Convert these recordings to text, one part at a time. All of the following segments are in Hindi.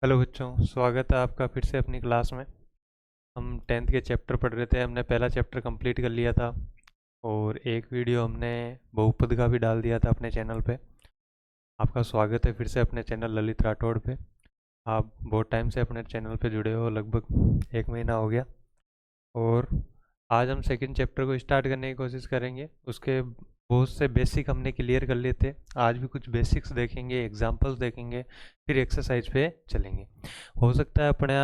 हेलो बच्चों, स्वागत है आपका फिर से अपनी क्लास में। हम 10th के चैप्टर पढ़ रहे थे। हमने पहला चैप्टर कंप्लीट कर लिया था और एक वीडियो हमने बहुपद का भी डाल दिया था अपने चैनल पे। आपका स्वागत है फिर से अपने चैनल ललित राठौड़ पे। आप बहुत टाइम से अपने चैनल पे जुड़े हो, लगभग 1 महीना हो गया। और आज हम सेकंड चैप्टर को स्टार्ट करने की कोशिश करेंगे। उसके बहुत से बेसिक हमने क्लियर कर लिए थे। आज भी कुछ बेसिक्स देखेंगे, एग्जांपल्स देखेंगे, फिर एक्सरसाइज पे चलेंगे। हो सकता है अपना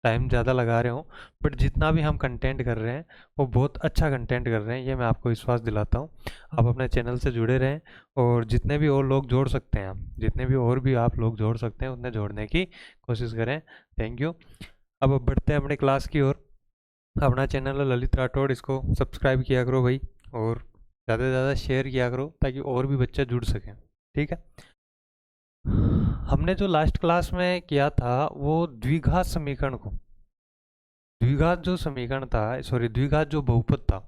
टाइम ज़्यादा लगा रहे हो, बट जितना भी हम कंटेंट कर रहे हैं वो बहुत अच्छा कंटेंट कर रहे हैं, ये मैं आपको विश्वास दिलाता हूँ। आप अपने चैनल से जुड़े रहें और जितने भी और लोग जोड़ सकते हैं, आप जितने भी और भी आप लोग जोड़ सकते हैं उतने जोड़ने की कोशिश करें। Thank you. अब बढ़ते हैं अपने क्लास की ओर। अपना चैनल है ललित राठौड़, इसको सब्सक्राइब किया करो भाई, और ज़्यादा से ज़्यादा शेयर किया करो ताकि और भी बच्चे जुड़ सकें। ठीक है। हमने जो लास्ट क्लास में किया था वो द्विघात समीकरण को, द्विघात जो समीकरण था, सॉरी द्विघात जो बहुपद था,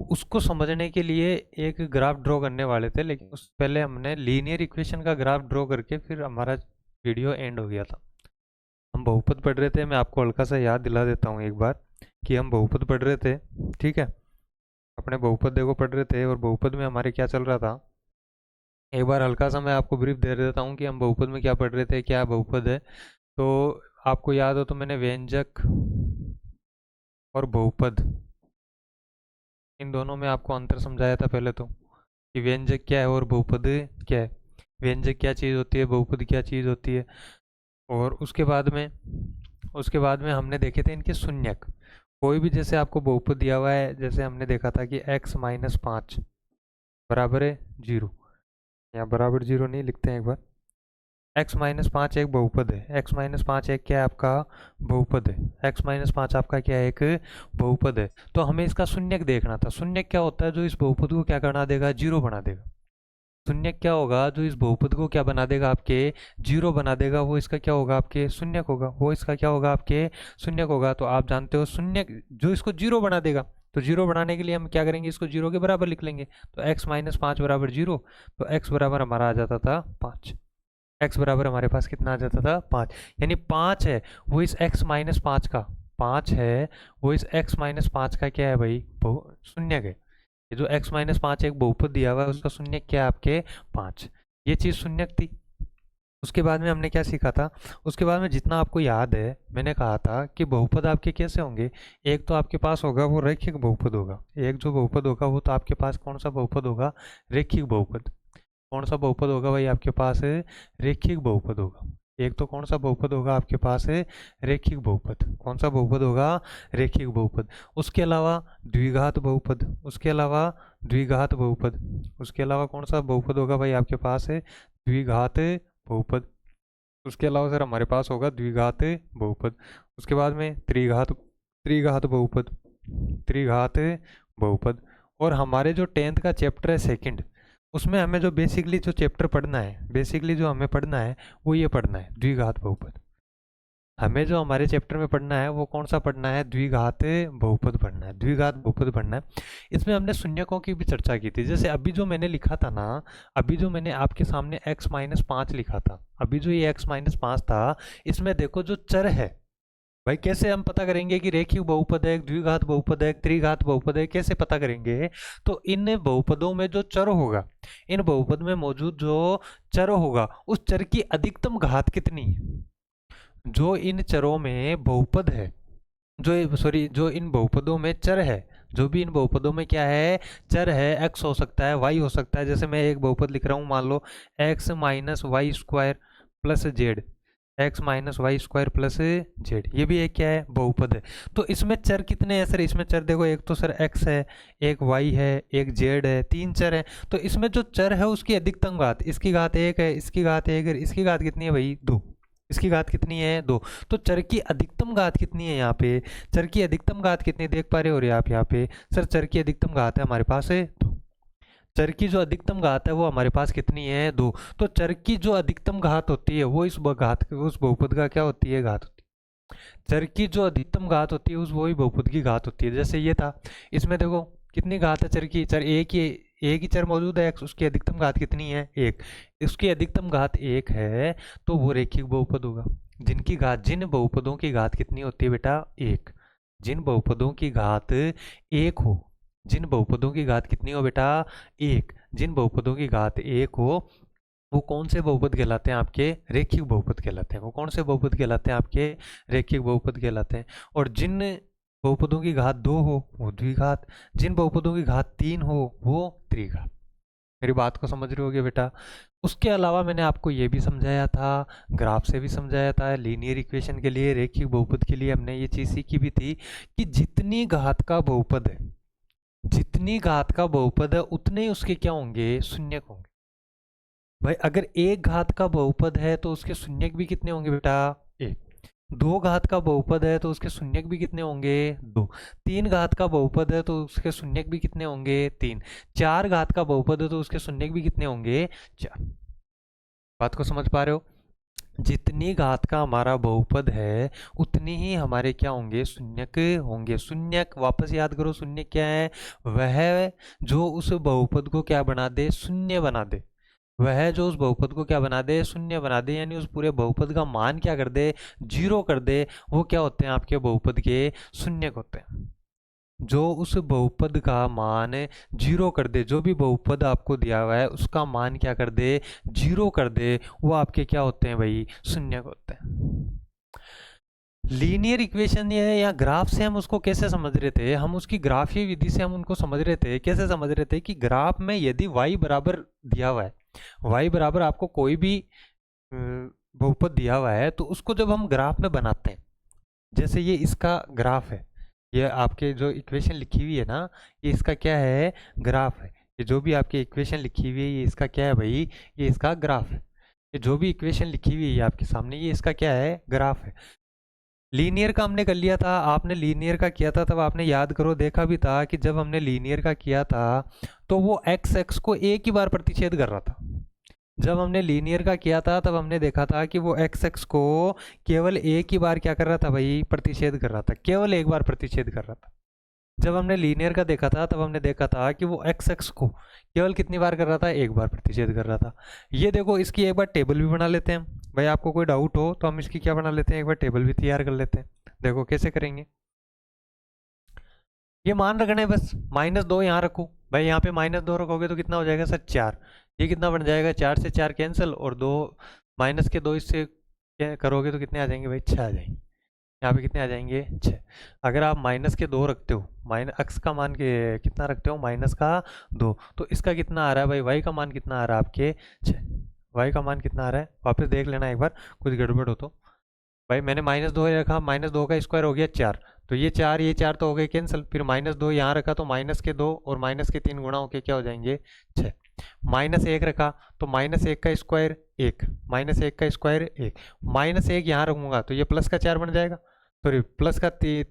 उसको समझने के लिए एक ग्राफ ड्रॉ करने वाले थे, लेकिन उससे पहले हमने लीनियर इक्वेशन का ग्राफ ड्रॉ करके फिर हमारा वीडियो एंड हो गया था। हम बहुपद पढ़ रहे थे। मैं आपको हल्का सा याद दिला देता हूँ एक बार कि हम बहुपद पढ़ रहे थे। ठीक है। अपने बहुपद देखो पढ़ रहे थे, और बहुपद में हमारे क्या चल रहा था, एक बार हल्का सा मैं आपको ब्रीफ दे देता हूँ कि हम बहुपद में क्या पढ़ रहे थे, क्या बहुपद है। तो आपको याद हो तो मैंने व्यंजक और बहुपद, इन दोनों में आपको अंतर समझाया था पहले तो, कि व्यंजक क्या है और बहुपद क्या है। व्यंजक क्या चीज़ होती है, बहुपद क्या चीज़ होती है। और उसके बाद में हमने देखे थे इनके शून्यक। कोई भी जैसे आपको बहुपद दिया हुआ है, जैसे हमने देखा था कि x-5 बराबर है 0, या बराबर 0 नहीं लिखते हैं एक बार। x-5 एक बहुपद है। x-5 एक क्या है आपका, बहुपद है। x-5 आपका क्या है, एक बहुपद है। तो हमें इसका शून्यक देखना था। शून्यक क्या होता है, जो इस बहुपद को क्या बना देगा, 0 बना देगा। शून्यक क्या होगा, जो इस बहुपद को क्या बना देगा, आपके 0 बना देगा, वो इसका क्या होगा, आपके शून्यक होगा। वो इसका क्या होगा, आपके शून्यक होगा। तो आप जानते हो शून्यक जो इसको 0 बना देगा, तो 0 बनाने के लिए हम क्या करेंगे, इसको 0 के बराबर लिख लेंगे। तो x-5 बराबर 0। तो x बराबर हमारा आ जाता था 5। x बराबर हमारे पास कितना आ जाता था, 5। यानी 5 है वो इस x-5 का, 5 है वो इस x-5 का क्या है भाई, शून्यक है। ये जो x-5 एक बहुपद दिया हुआ है उसका शून्यक क्या है, आपके 5। ये चीज़ शून्यक थी। उसके बाद में हमने क्या सीखा था, उसके बाद में जितना आपको याद है, मैंने कहा था कि बहुपद आपके कैसे होंगे। एक तो आपके पास होगा वो रैखिक बहुपद होगा। एक जो बहुपद होगा वो तो आपके पास कौन सा बहुपद होगा, रैखिक बहुपद। कौन सा बहुपद होगा भाई आपके पास है, रैखिक बहुपद होगा। एक तो कौन सा बहुपद होगा आपके पास है, रैखिक बहुपद। कौन सा बहुपद होगा, रैखिक बहुपद। उसके अलावा द्विघात बहुपद, उसके अलावा द्विघात बहुपद, उसके अलावा कौन सा बहुपद होगा भाई आपके पास है, द्विघात बहुपद। उसके अलावा सर हमारे पास होगा द्विघात बहुपद। उसके बाद में त्रिघात, त्रिघात बहुपद, त्रिघात बहुपद। और हमारे जो 10th का चैप्टर है सेकंड, उसमें हमें जो बेसिकली जो चैप्टर पढ़ना है, बेसिकली जो हमें पढ़ना है वो ये पढ़ना है, द्विघात बहुपद। हमें जो हमारे चैप्टर में पढ़ना है वो कौन सा पढ़ना है, द्विघात बहुपद पढ़ना है, द्विघात बहुपद पढ़ना है। इसमें हमने शून्यकों की भी चर्चा की थी। जैसे अभी जो मैंने लिखा था ना, अभी जो मैंने आपके सामने x-5 लिखा था, अभी जो ये x-5 था, इसमें देखो जो चर है भाई, कैसे हम पता करेंगे कि रेखिक बहुपद है, द्विघात बहुपद है, त्रिघात बहुपद है, कैसे पता करेंगे। तो इन बहुपदों में जो चर होगा, इन बहुपद में मौजूद जो चर होगा, उस चर की अधिकतम घात कितनी है। जो इन चरों में बहुपद है, जो सॉरी जो इन बहुपदों में चर है, जो भी इन बहुपदों में क्या है, चर है, x हो सकता है, y हो सकता है। जैसे मैं एक बहुपद लिख रहा हूँ, मान लो x-y² plus Z, x-y² plus Z, ये भी एक क्या है, बहुपद है। तो इसमें चर कितने हैं सर, इसमें चर देखो, एक तो सर x है, एक y है, एक z है, 3 चर है। तो इसमें जो चर है उसकी अधिकतम घात, इसकी घात 1 है, इसकी घात 1 है, इसकी घात कितनी है भाई, 2। इसकी घात कितनी है, 2। तो चर की अधिकतम घात कितनी है यहाँ पे, चर की अधिकतम घात कितनी देख पा रहे हो रे आप यहाँ पे, सर चर की अधिकतम घात है हमारे पास है 2। चर की जो अधिकतम घात है वो हमारे पास कितनी है, 2। तो चर की जो अधिकतम घात होती है वो इस घात, उस बहुपद का क्या होती है, घात होती है। चर की जो अधिकतम घात होती है उस वही बहुपद की घात होती है। जैसे ये था, इसमें देखो कितनी घात है चर की, चर एक ही चर मौजूद है x, उसकी अधिकतम घात कितनी है, 1। उसकी अधिकतम घात 1 है, तो वो रेखिक बहुपद होगा। जिन बहुपदों की घात कितनी होती है बेटा, एक। जिन बहुपदों की घात एक हो, जिन बहुपदों की घात कितनी हो बेटा, एक। जिन बहुपदों की घात एक हो, वो कौन से बहुपद कहलाते हैं आपके, रेखिक बहुपद कहलाते हैं। वो कौन से बहुपद कहलाते हैं आपके, रेखिक बहुपद कहलाते हैं। और जिन बहुपदों की घात दो हो वो द्विघात, जिन बहुपदों की घात तीन हो वो त्रिघात। मेरी बात को समझ रहे होगे बेटा। उसके अलावा मैंने आपको ये भी समझाया था, ग्राफ से भी समझाया था, लीनियर इक्वेशन के लिए, रेखिक बहुपद के लिए हमने ये चीज़ सीखी भी थी कि जितनी घात का बहुपद है, जितनी घात का बहुपद है उतने ही उसके क्या होंगे, शून्यक होंगे। भाई अगर एक घात का बहुपद है तो उसके शून्यक भी कितने होंगे बेटा, एक। दो घात का बहुपद है तो उसके शून्यक भी कितने होंगे, दो। तीन घात का बहुपद है तो उसके शून्यक भी कितने होंगे, तीन। चार घात का बहुपद है तो उसके शून्यक भी कितने होंगे, चार। बात को समझ पा रहे हो। जितनी घात का हमारा बहुपद है उतनी ही हमारे क्या होंगे, शून्यक होंगे। शून्यक वापस याद करो, शून्य क्या है, वह जो उस बहुपद को क्या बना दे, शून्य बना दे। वह जो उस बहुपद को क्या बना दे, शून्य बना दे, यानी उस पूरे बहुपद का मान क्या कर दे, जीरो कर दे। वो क्या होते हैं आपके बहुपद के शून्यक होते हैं। जो उस बहुपद का मान जीरो कर दे, जो भी बहुपद आपको दिया हुआ है उसका मान क्या कर दे, जीरो कर दे, वो आपके क्या होते हैं भाई, शून्यक होते हैं। लीनियर इक्वेशन या ग्राफ से हम उसको कैसे समझ रहे थे, हम उसकी ग्राफीय विधि से हम उनको समझ रहे थे। कैसे समझ रहे थे कि ग्राफ में यदि y बराबर दिया हुआ है, y बराबर आपको कोई भी बहुपद दिया हुआ है, तो उसको जब हम ग्राफ में बनाते हैं, जैसे ये इसका ग्राफ है, ये आपके जो इक्वेशन लिखी हुई है ना, ये इसका क्या है, ग्राफ है। ये जो भी आपकी इक्वेशन लिखी हुई है ये इसका क्या है भाई, ये इसका ग्राफ है। ये जो भी इक्वेशन लिखी हुई है आपके सामने ये इसका क्या है, ग्राफ है। लीनियर का हमने कर लिया था, आपने लीनियर का किया था तब आपने याद करो देखा भी था कि जब हमने लीनियर का किया था तो वो एक्स एक्स को एक ही बार प्रतिच्छेद कर रहा था। जब हमने लीनियर का किया था तब हमने देखा था कि वो एक्स एक्स को केवल एक ही बार क्या कर रहा था भाई, प्रतिच्छेद कर रहा था, केवल एक बार प्रतिच्छेद कर रहा था। जब हमने लीनियर का देखा था तब हमने देखा था कि वो एक्स एक्स को केवल कितनी बार कर रहा था, एक बार प्रतिच्छेद कर रहा था। ये देखो इसकी एक बार टेबल भी बना लेते हैं भाई, आपको कोई डाउट हो तो हम इसकी क्या बना लेते हैं, एक बार टेबल भी तैयार कर लेते हैं। देखो कैसे करेंगे, ये मान रखना है बस, -2 यहाँ रखो भाई, यहाँ पे -2 रखोगे तो कितना हो जाएगा सर, 4। ये कितना बन जाएगा, 4 से 4 कैंसिल, और दो माइनस के 2 इससे क्या करोगे तो कितने आ जाएंगे भाई, 6 आ जाएंगे। यहाँ पे कितने आ जाएंगे, 6। अगर आप माइनस के 2 रखते हो, माइनस एक्स का मान के कितना रखते हो, -2, तो इसका कितना आ रहा है भाई, वाई का मान कितना आ रहा है आपके, 6। वाई का मान कितना आ रहा है, वापस देख लेना एक बार, कुछ गड़बड़ हो तो। भाई मैंने -2 रखा, -2 का स्क्वायर हो गया 4, तो ये 4 ये 4 तो हो गए कैंसिल, फिर -2 यहाँ रखा तो माइनस के 2 और माइनस के 3 गुणा होके क्या हो जाएंगे, 6। -1 रखा तो -1 का स्क्वायर 1, -1 का स्क्वायर 1, -1 यहाँ रखूंगा तो ये प्लस का 4 बन जाएगा, सॉरी प्लस का 3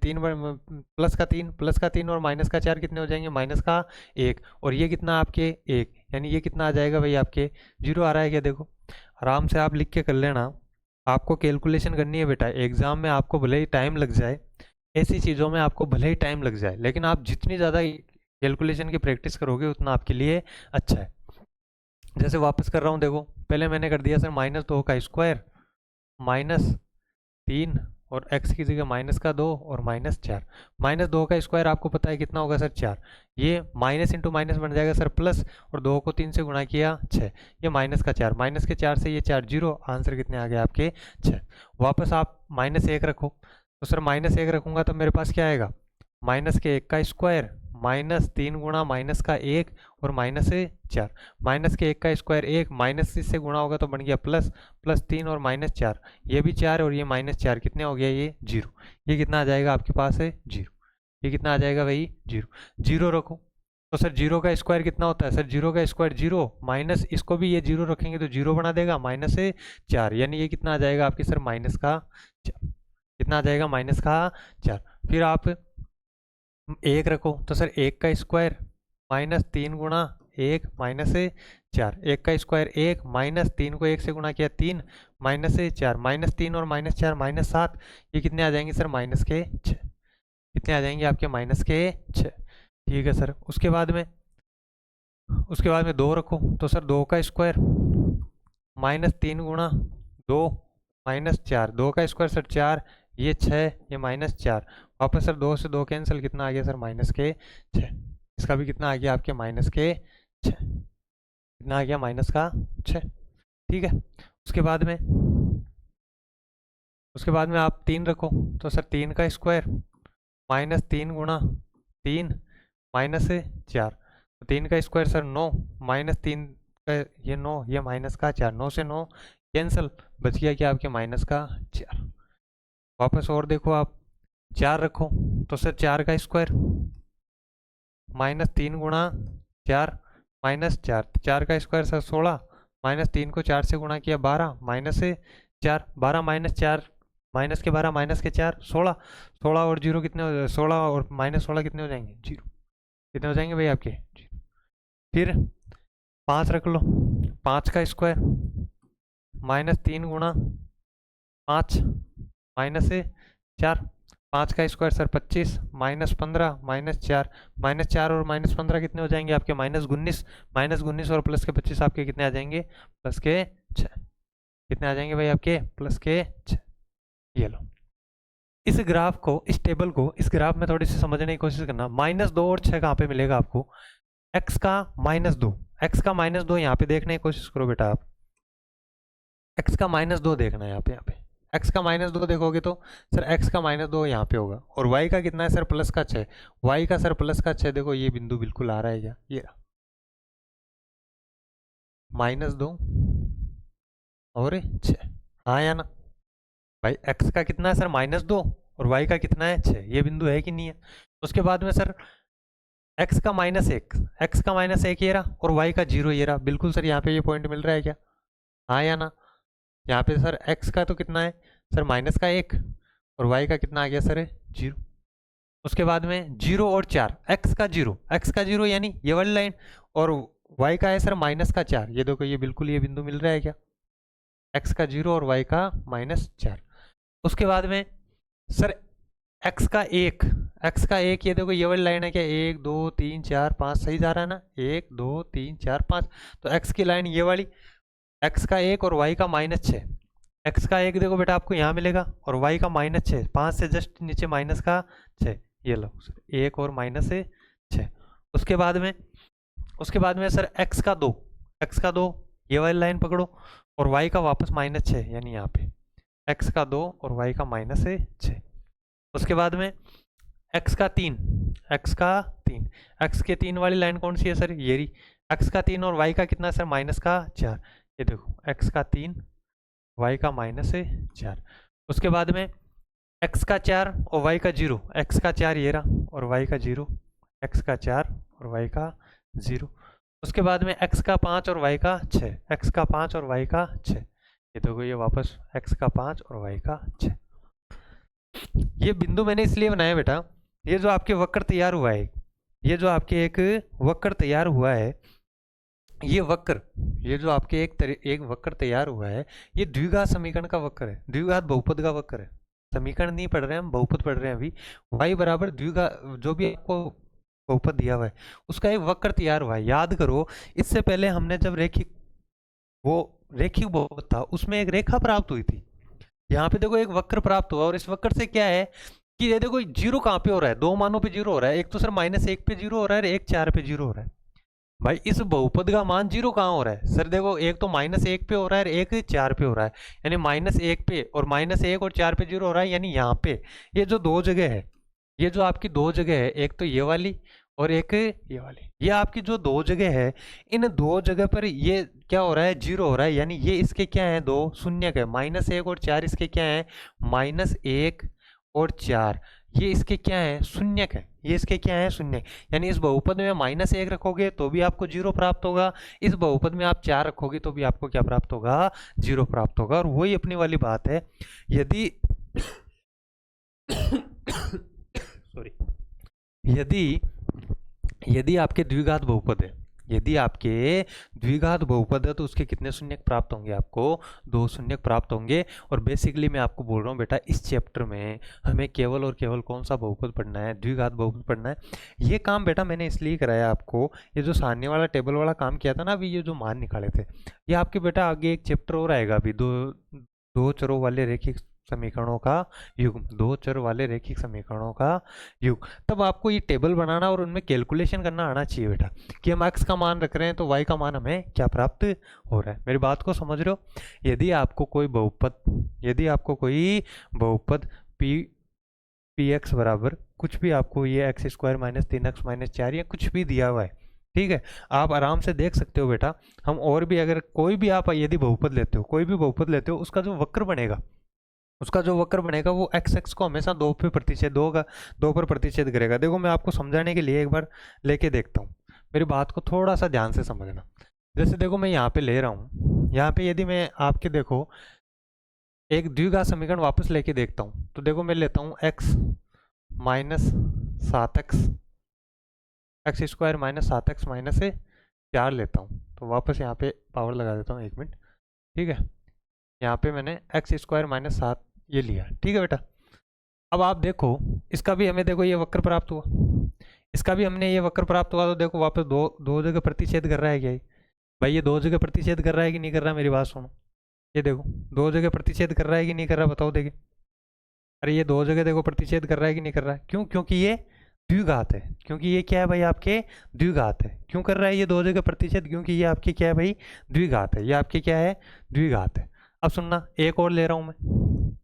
प्लस का 3 और माइनस का 4 कितने हो जाएंगे, माइनस का 1, और ये कितना आपके 1, यानी ये कितना आ जाएगा भाई आपके 0 आ रहा है क्या, देखो आराम से आप लिख के कर लेना। आपको कैलकुलेशन करनी है बेटा, एग्जाम में आपको भले ही टाइम लग जाए, ऐसी चीज़ों में आपको भले ही टाइम लग जाए, लेकिन आप जितनी ज़्यादा कैलकुलेशन की प्रैक्टिस करोगे उतना आपके लिए अच्छा है। जैसे वापस कर रहा हूँ, देखो पहले मैंने कर दिया सर -2 का स्क्वायर, -3 और x की जगह -2 और -4। -2 का स्क्वायर आपको पता है कितना होगा सर, 4। ये माइनस इंटू माइनस बन जाएगा सर प्लस, और 2 को 3 से गुणा किया 6, ये माइनस का 4, माइनस के 4 से ये 4 0, आंसर कितने आ गए आपके 6। वापस आप -1 रखो, तो सर -1 रखूँगा तो मेरे पास क्या आएगा, -1 का स्क्वायर, -3 गुणा माइनस का 1 और -4, -1 का स्क्वायर 1, माइनस से गुणा होगा तो बन गया प्लस, +3 और -4, ये भी 4 और ये -4, कितने हो गया ये 0। ये कितना आ जाएगा आपके पास है 0, ये कितना आ जाएगा भाई 0। 0 रखो तो सर 0 का स्क्वायर कितना होता है, सर 0 का स्क्वायर 0, माइनस इसको भी ये 0 रखेंगे तो 0 बना देगा, -4, यानी ये कितना आ जाएगा आपके सर -4, कितना आ जाएगा -4। फिर आप 1 रखो तो सर 1 का स्क्वायर -3 गुणा 1 -4, 1 का स्क्वायर 1, -3 को 1 से गुणा किया 3, -4, -3 और -4 -7, ये कितने आ जाएंगे सर -6, कितने आ जाएंगे आपके -6। ठीक है सर, उसके बाद में 2 रखो तो सर 2 का स्क्वायर -3 गुणा 2 -4, 2 का स्क्वायर सर 4, ये 6, ये -4, वापस सर 2 से 2 कैंसिल, कितना आ गया सर -6, इसका भी कितना आ गया आपके -6, कितना आ गया -6, ठीक है। उसके बाद में आप 3 रखो, तो सर 3 का स्क्वायर -3 गुणा 3 -4, तो 3 का स्क्वायर सर 9, -3 का ये 9, ये -4, 9 से 9 कैंसिल, बच गया क्या आपके -4। वापस और देखो आप 4 रखो, तो सर 4 का स्क्वायर -3 गुणा 4 -4, 4 का स्क्वायर सर 16, -3 को 4 से गुणा किया 12, -4, 12 -4, माइनस के 12 माइनस के 4, 16, 16 और 0 कितने हो, 16 और -16 कितने हो जाएंगे, 0, कितने हो जाएंगे भाई आपके, 0। फिर 5 रख लो, 5 का स्क्वायर -3 गुणा 5 -4, 5 का स्क्वायर सर 25, -15 -4, -4 और -15 कितने हो जाएंगे आपके -19 और प्लस के 25 आपके कितने आ जाएंगे, प्लस के 6, कितने आ जाएंगे भाई आपके, प्लस के 6। ये लो, इस ग्राफ को, इस टेबल को, इस ग्राफ में थोड़ी सी समझने की कोशिश करना। -2 और 6 कहाँ पे मिलेगा आपको, x का -2, x का -2 यहाँ पे देखने की कोशिश करो बेटा आप, x का -2 देखना है यहाँ पे x का -2 देखोगे तो सर x का -2 यहाँ पे होगा, और y का कितना है सर, प्लस का 6, y का सर प्लस का 6, देखो ये बिंदु बिल्कुल आ रहा है क्या, ये -2 और 6, हाँ या ना भाई, x का कितना है सर -2 और y का कितना है 6, ये बिंदु है कि नहीं है। उसके बाद में सर x का -1 ये रहा, और y का 0 ये रहा, बिल्कुल सर यहाँ पे ये पॉइंट मिल रहा है क्या, हाँ या ना। यहाँ पे सर x का तो कितना है सर -1, और y का कितना आ गया सर 0। उसके बाद में 0 और 4, x का 0 यानी ये वाली लाइन, और y का है सर -4, ये देखो ये बिल्कुल ये बिंदु मिल रहा है क्या, x का 0 और y का -4। उसके बाद में सर x का 1, ये देखो ये वाली लाइन है क्या, 1 2 3 4 5, सही जा रहा है ना, 1 2 3 4 5, तो x की लाइन ये वाली, x का 1 और y का -6, x का 1 देखो बेटा आपको यहाँ मिलेगा, और y का -6, 5 से जस्ट नीचे माइनस का 6, ये लो 1 और -6। उसके बाद में सर x का 2, ये वाली लाइन पकड़ो, और y का वापस -6, यानी यहाँ पे x का 2 और y का -6। उसके बाद में x का 3, x के 3 वाली लाइन कौन सी है सर, ये रही, x का 3 और y का कितना सर -4, ये देखो x का 3 y का -4। उसके बाद में x का 4 और y का 0, x का 4 ये रहा, और y का 0, x का 4 और y का 0। उसके बाद में x का 5 और y का 6, x का 5 और y का 6, ये देखो ये वापस x का 5 और y का 6। ये बिंदु मैंने इसलिए बनाया बेटा, ये जो आपके वक्र तैयार हुआ है, ये जो आपके एक वक्र तैयार हुआ है, ये वक्र, ये जो आपके एक वक्र तैयार हुआ है, ये द्विघात समीकरण का वक्र है, द्विघात बहुपद का वक्र है, समीकरण नहीं पढ़ रहे हैं हम, बहुपद पढ़ रहे हैं अभी। y बराबर द्विघात, जो भी आपको बहुपद दिया हुआ है उसका एक वक्र तैयार हुआ है। याद करो, इससे पहले हमने जब रैखिक बहुपद था उसमें एक रेखा प्राप्त हुई थी, यहाँ पे देखो एक वक्र प्राप्त हुआ, और इस वक्र से क्या है कि ये देखो 0 कहाँ पे हो रहा है, 2 मानों पे 0 हो रहा है, एक तो सर -1 पे 0 हो रहा है, और एक 4 पे 0 हो रहा है। भाई इस बहुपद का मान 0 कहाँ हो रहा है सर, देखो एक तो -1 पे हो रहा है, एक 4 पे हो रहा है, यानी -1 पे और -1 और 4 पे 0 हो रहा है, यानी यहाँ पे ये जो दो जगह है, ये जो आपकी दो जगह है, एक तो ये वाली और एक ये वाली, ये आपकी जो दो जगह है, इन दो जगह पर ये क्या हो रहा है, 0 हो रहा है, यानी ये इसके क्या है, दो शून्य है, -1 और 4 इसके क्या है, -1 और 4, ये इसके क्या है, शून्य है, ये इसके क्या है, शून्य। यानी इस बहुपद में -1 रखोगे तो भी आपको 0 प्राप्त होगा, इस बहुपद में आप 4 रखोगे तो भी आपको क्या प्राप्त होगा, 0 प्राप्त होगा। और वही अपनी वाली बात है, यदि सॉरी, यदि आपके द्विघात बहुपद है, यदि आपके द्विघात बहुपद है तो उसके कितने शून्यक प्राप्त होंगे, आपको 2 शून्यक प्राप्त होंगे। और बेसिकली मैं आपको बोल रहा हूँ बेटा, इस चैप्टर में हमें केवल और केवल कौन सा बहुपद पढ़ना है, द्विघात बहुपद पढ़ना है। ये काम बेटा मैंने इसलिए कराया आपको, ये जो सामने वाला टेबल वाला काम किया था ना अभी, ये जो मान निकाले थे, ये आपके बेटा आगे एक चैप्टर और आएगा अभी, दो चरों वाले रैखिक समीकरणों का युग्म, दो चर वाले रैखिक समीकरणों का युग्म। तब आपको ये टेबल बनाना और उनमें कैलकुलेशन करना आना चाहिए बेटा, कि हम x का मान रख रहे हैं तो y का मान हमें क्या प्राप्त हो रहा है। मेरी बात को समझ रहे हो? यदि आपको कोई बहुपद पी एक्स बराबर कुछ भी, आपको ये x square minus 3x minus 4 या कुछ भी दिया हुआ है, ठीक है, आप आराम से देख सकते हो बेटा। हम और भी अगर कोई भी आप यदि बहुपद लेते हो, कोई भी बहुपद लेते हो, उसका जो वक्र बनेगा वो एक्स एक्स को हमेशा दो पर प्रतिच्छेद करेगा। देखो मैं आपको समझाने के लिए एक बार लेके देखता हूँ, मेरी बात को थोड़ा सा ध्यान से समझना। जैसे देखो मैं यहाँ पे ले रहा हूँ, यहाँ पे यदि मैं आपके देखो एक द्विघात समीकरण वापस लेके देखता हूँ, तो देखो मैं लेता हूँ x minus 7x, x square minus 7x minus 4 लेता हूँ। तो वापस यहाँ पे पावर लगा देता हूँ, 1 मिनट, ठीक है। यहाँ पे मैंने एक्स स्क्वायर माइनस 7 ये लिया, ठीक है बेटा। अब आप देखो इसका भी हमें देखो ये वक्र प्राप्त हुआ, इसका भी हमने ये वक्र प्राप्त हुआ। तो देखो वापस दो जगह प्रतिच्छेद कर रहा है क्या भाई? ये दो जगह प्रतिच्छेद कर रहा है कि नहीं कर रहा? मेरी बात सुनो, ये देखो दो जगह प्रतिच्छेद कर रहा है कि नहीं कर रहा? बताओ देखिए। अरे ये दो जगह देखो प्रतिच्छेद कर रहा है कि नहीं कर रहा है? क्यों? क्योंकि ये द्विघात है, क्योंकि ये क्या है भाई? आपके द्विघात है। क्यों कर रहा है ये दो जगह प्रतिच्छेद? क्योंकि ये आपकी क्या है भाई? द्विघात है। ये आपकी क्या है? द्विघात है। अब सुनना, एक और ले रहा हूं मैं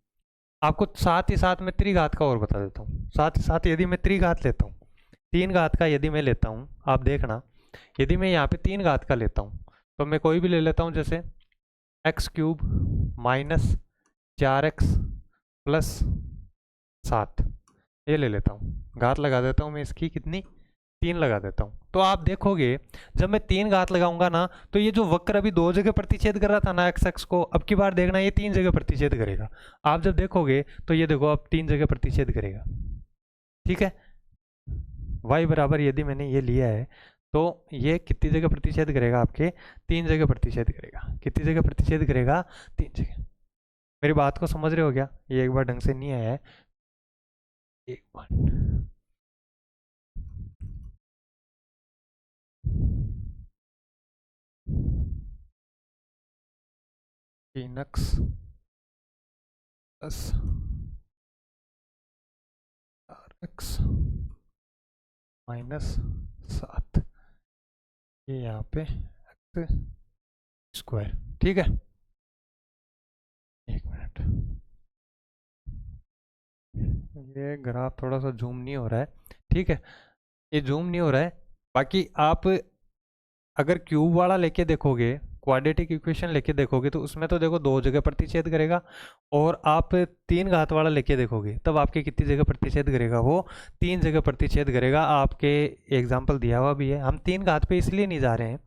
आपको, साथ ही साथ मैं त्रिघात का और बता देता हूँ। साथ ही साथ यदि मैं त्रिघात लेता हूँ, 3 घात का यदि मैं लेता हूँ, आप देखना, यदि मैं यहाँ पे 3 घात का लेता हूँ तो मैं कोई भी ले लेता हूँ, जैसे x cube minus 4x plus 7 ये ले लेता हूँ। घात लगा देता हूँ मैं इसकी, कितनी? 3 लगा देता हूँ। तो आप देखोगे जब मैं 3 घात लगाऊंगा ना, तो ये जो वक्र अभी 2 जगह प्रतिच्छेद कर रहा था ना एक्स एक्स को, अब की बार देखना ये 3 जगह प्रतिच्छेद करेगा। आप जब देखोगे तो ये देखो अब 3 जगह प्रतिच्छेद करेगा, ठीक है। y बराबर यदि मैंने ये लिया है तो ये कितनी जगह प्रतिच्छेद करेगा? आपके 3 जगह प्रतिच्छेद करेगा। कितनी जगह प्रतिच्छेद करेगा? 3 जगह। मेरी बात को समझ रहे हो क्या? ये एक बार ढंग से नहीं आया है, एक बार 3x प्लस 4x माइनस 7 ये यहाँ पे एक्स स्क्वायर, ठीक है। एक मिनट, ये ग्राफ थोड़ा सा जूम नहीं हो रहा है, ठीक है, ये जूम नहीं हो रहा है। बाकी आप अगर क्यूब वाला लेके देखोगे, क्वाड्रेटिक इक्वेशन लेके देखोगे, तो उसमें तो देखो 2 जगह प्रतिच्छेद करेगा, और आप 3 घात वाला लेके देखोगे तब आपके कितनी जगह प्रतिच्छेद करेगा? वो 3 जगह प्रतिच्छेद करेगा। आपके एग्जाम्पल दिया हुआ भी है। हम 3 घात पे इसलिए नहीं जा रहे हैं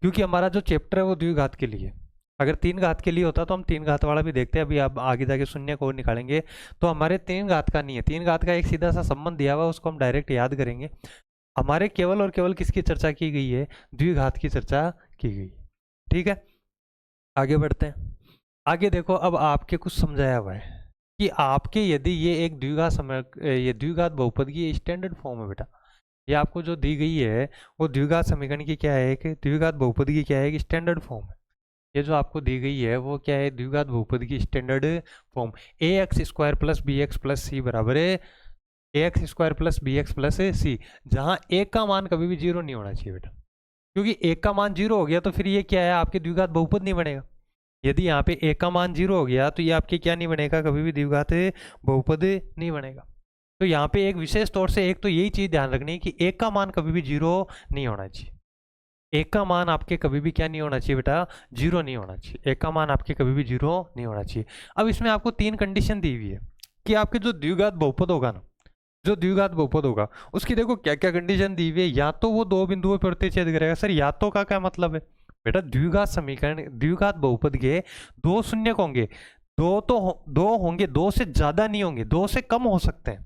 क्योंकि हमारा जो चैप्टर है वो द्विघात के लिए। अगर 3 घात के लिए होता तो हम 3 घात वाला भी देखते हैं। अभी आप आगे जाके शून्य को निकालेंगे तो हमारे 3 घात का नहीं है, 3 घात का एक सीधा सा संबंध दिया हुआ, उसको हम डायरेक्ट याद करेंगे। हमारे केवल और केवल किसकी चर्चा की गई है? द्विघात की चर्चा की गई, ठीक है। आगे बढ़ते हैं। आगे देखो, अब आपके कुछ समझाया हुआ है कि आपके यदि ये एक ये द्विघात बहुपद की स्टैंडर्ड फॉर्म है बेटा। ये आपको जो दी गई है वो द्विघात समीकरण की क्या है? कि द्विघात बहुपद की क्या है? कि स्टैंडर्ड फॉर्म है। ये जो आपको दी गई है वो क्या है? द्विघात बहुपद की standard form. A X square plus B X plus C बराबर है A X square plus B X plus C, जहाँ एक का मान कभी भी 0 नहीं होना चाहिए बेटा, क्योंकि एक का मान 0 हो गया तो फिर ये क्या है? आपके द्विघात बहुपद नहीं बनेगा। यदि यहाँ पे एक का मान 0 हो गया तो ये आपके क्या नहीं बनेगा? कभी भी द्विघात बहुपद नहीं बनेगा। तो यहाँ पे एक विशेष तौर से एक तो यही चीज ध्यान रखनी है कि एक का मान कभी भी 0 नहीं होना चाहिए। एक का मान आपके कभी भी क्या नहीं होना चाहिए बेटा? 0 नहीं होना चाहिए। एक का मान आपके कभी भी 0 नहीं होना चाहिए। अब इसमें आपको 3 कंडीशन दी हुई है कि आपके जो द्विघात बहुपद होगा ना, जो द्विघात बहुपद होगा उसकी देखो क्या क्या कंडीशन दी हुई है। या तो वो 2 बिंदुओं पर प्रतिच्छेद करेगा। सर या तो का क्या मतलब है बेटा? द्विघात समीकरण, द्विघात बहुपद के 2 शून्यक होंगे, 2 होंगे, 2 से ज्यादा नहीं होंगे, 2 से कम हो सकते हैं।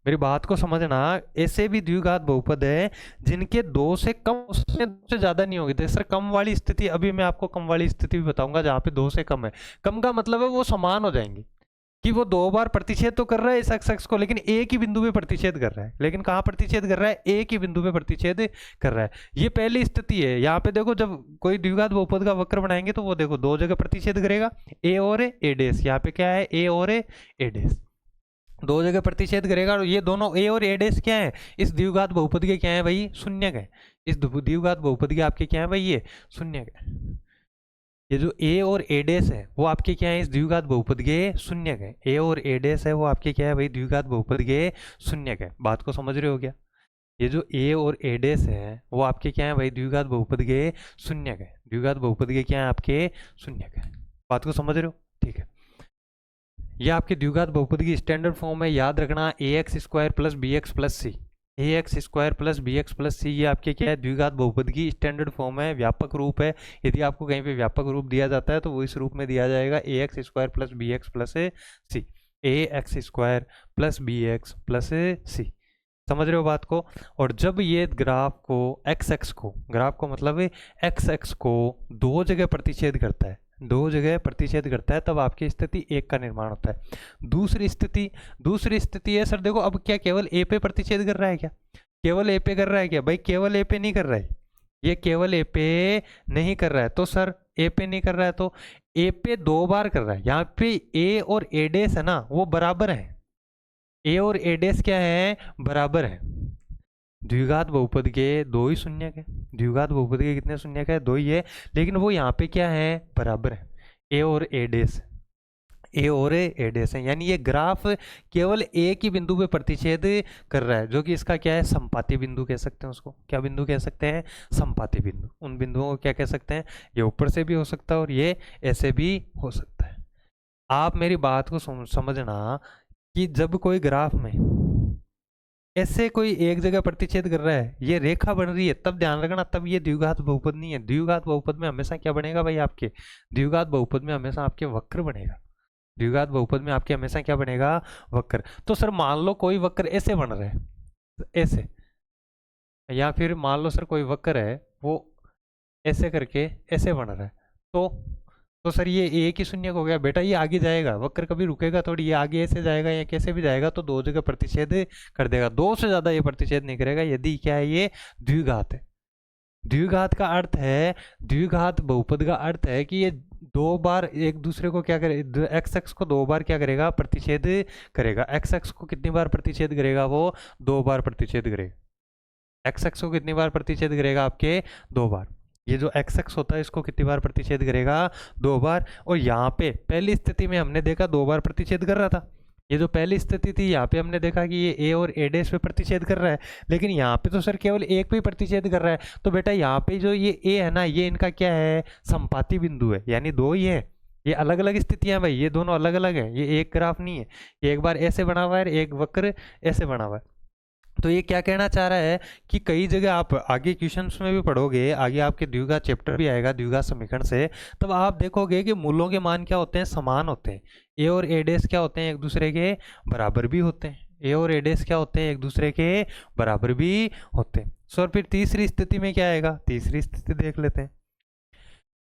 मेरी बात को समझना, ऐसे भी द्विघात बहुपद है जिनके 2 से कम, 2 से ज्यादा नहीं होंगे। तो सर कम वाली स्थिति, अभी मैं आपको कम वाली स्थिति भी बताऊंगा जहां पे 2 से कम है। कम का मतलब है वो समान हो जाएंगे। कि वो 2 बार प्रतिच्छेद तो कर रहा है इस एक्स को, लेकिन एक ही बिंदु पे प्रतिच्छेद कर रहा है। लेकिन कहाँ प्रतिच्छेद कर रहा है? एक ही बिंदु पे प्रतिच्छेद कर रहा है। ये पहली स्थिति है। यहाँ पे देखो, जब कोई द्विघात बहुपद का वक्र बनाएंगे तो वो देखो 2 जगह प्रतिच्छेद करेगा, ए और ए डैश। यहाँ पे क्या है? ए और ए डैश, 2 जगह प्रतिच्छेद करेगा। और ये दोनों ए और ए डैश क्या है? इस द्विघात बहुपद के क्या है भाई? शून्यक है। इस द्विघात बहुपद के आपके क्या है भाई? ये शून्यक है। ये जो ए और ए डैश है वो आपके क्या है? इस द्विघात बहुपद के शून्यक है। ए और ए डैश है वो आपके क्या है भाई? द्विघात बहुपद के शून्यक है। बात को समझ रहे हो क्या? ये जो ए और ए डैश है वो आपके क्या है भाई? द्विघात बहुपद के शून्यक है। द्विघात बहुपद के क्या है? आपके शून्यक है। बात को समझ रहे हो? ठीक है। ये आपके द्विघात बहुपद की स्टैंडर्ड फॉर्म है। याद रखना, A X square plus B X plus C, A X square plus B X plus C, ये आपके क्या है? द्विघात बहुपद की स्टैंडर्ड फॉर्म है, व्यापक रूप है। यदि आपको कहीं पे व्यापक रूप दिया जाता है तो वो इस रूप में दिया जाएगा, A X square plus B X plus C, A X square plus B X plus C. समझ रहे हो बात को? और जब ये ग्राफ को एक्स को, ग्राफ को मतलब एक्स को 2 जगह प्रतिच्छेद करता है, 2 जगह प्रतिच्छेद करता है, तब आपकी स्थिति 1 का निर्माण होता है। दूसरी स्थिति है सर देखो, अब क्या केवल ए पे प्रतिच्छेद कर रहा है क्या? केवल ए पे कर रहा है क्या भाई? केवल ए पे नहीं कर रहा है, ये केवल ए पे नहीं कर रहा है। तो सर ए पे नहीं कर रहा है तो ए पे 2 बार कर रहा है। यहाँ पे ए और ए डैश है ना, वो बराबर है। ए और ए डैश क्या है? बराबर है। द्विघात बहुपद के 2 ही शून्यक है। द्विघात बहुपद के कितने शून्यक है? 2 ही है। लेकिन वो यहाँ पे क्या है? बराबर है। ए और ए डैश, ए और ए डैश है। यानी ये ग्राफ केवल एक ही बिंदु पे प्रतिच्छेद कर रहा है, जो कि इसका क्या है? संपाती बिंदु कह सकते हैं उसको। क्या बिंदु कह सकते हैं? संपाती बिंदु। उन बिंदुओं को क्या कह सकते हैं? ये ऊपर से भी हो सकता है और ये ऐसे भी हो सकता है। आप मेरी बात को समझना कि जब कोई ग्राफ में ऐसे कोई एक जगह प्रतिच्छेद कर रहा है, ये रेखा बन रही है, तब ध्यान रखना, तब ये द्विघात बहुपद नहीं है। द्विघात बहुपद में हमेशा क्या बनेगा भाई? आपके द्विघात बहुपद में हमेशा आपके वक्र बनेगा। द्विघात बहुपद में आपके हमेशा क्या बनेगा? वक्र। तो सर मान लो कोई वक्र ऐसे बन रहा है, ऐसे, या फिर मान लो सर कोई वक्र है वो ऐसे करके ऐसे बन रहा है, तो सर ये एक ही शून्य हो गया बेटा। ये आगे जाएगा, वक्र कभी रुकेगा थोड़ी, ये आगे ऐसे जाएगा या कैसे भी जाएगा, तो 2 जगह प्रतिच्छेद कर देगा। 2 से ज्यादा ये प्रतिच्छेद नहीं करेगा यदि क्या है? ये द्विघात है। द्विघात का अर्थ है, द्विघात बहुपद का अर्थ है कि ये 2 बार एक दूसरे को क्या करे? एक्स को 2 बार क्या करेगा? प्रतिच्छेद करेगा। एक्स को कितनी बार प्रतिच्छेद करेगा? वो 2 बार प्रतिच्छेद करेगा। एक्स को कितनी बार प्रतिच्छेद करेगा? आपके 2 बार। ये जो एक्स होता है इसको कितनी बार प्रतिच्छेद करेगा? 2 बार। और यहाँ पे पहली स्थिति में हमने देखा 2 बार प्रतिच्छेद कर रहा था। ये जो पहली स्थिति थी यहाँ पे हमने देखा कि ये ए और ए डैश पे प्रतिच्छेद कर रहा है, लेकिन यहाँ पे तो सर केवल एक पे ही प्रतिच्छेद कर रहा है। तो बेटा यहाँ पे जो ये ए है ना, ये इनका क्या है? संपाती बिंदु है, यानी 2 ही है। ये अलग अलग स्थितियां भाई, ये दोनों अलग अलग है, ये एक ग्राफ नहीं है। ये एक बार ऐसे बना हुआ है, एक वक्र ऐसे बना हुआ है। तो ये क्या कहना चाह रहा है कि कई जगह आप आगे क्वेश्चंस में भी पढ़ोगे, आगे आपके द्विघात चैप्टर भी आएगा द्विघात समीकरण से, तब आप देखोगे कि मूलों के मान क्या होते हैं? समान होते हैं। ए और ए डैश क्या होते हैं? एक दूसरे के बराबर भी होते हैं। ए और ए डैश क्या होते हैं? एक दूसरे के बराबर भी होते हैं। सर फिर तीसरी स्थिति में क्या आएगा? तीसरी स्थिति देख लेते हैं।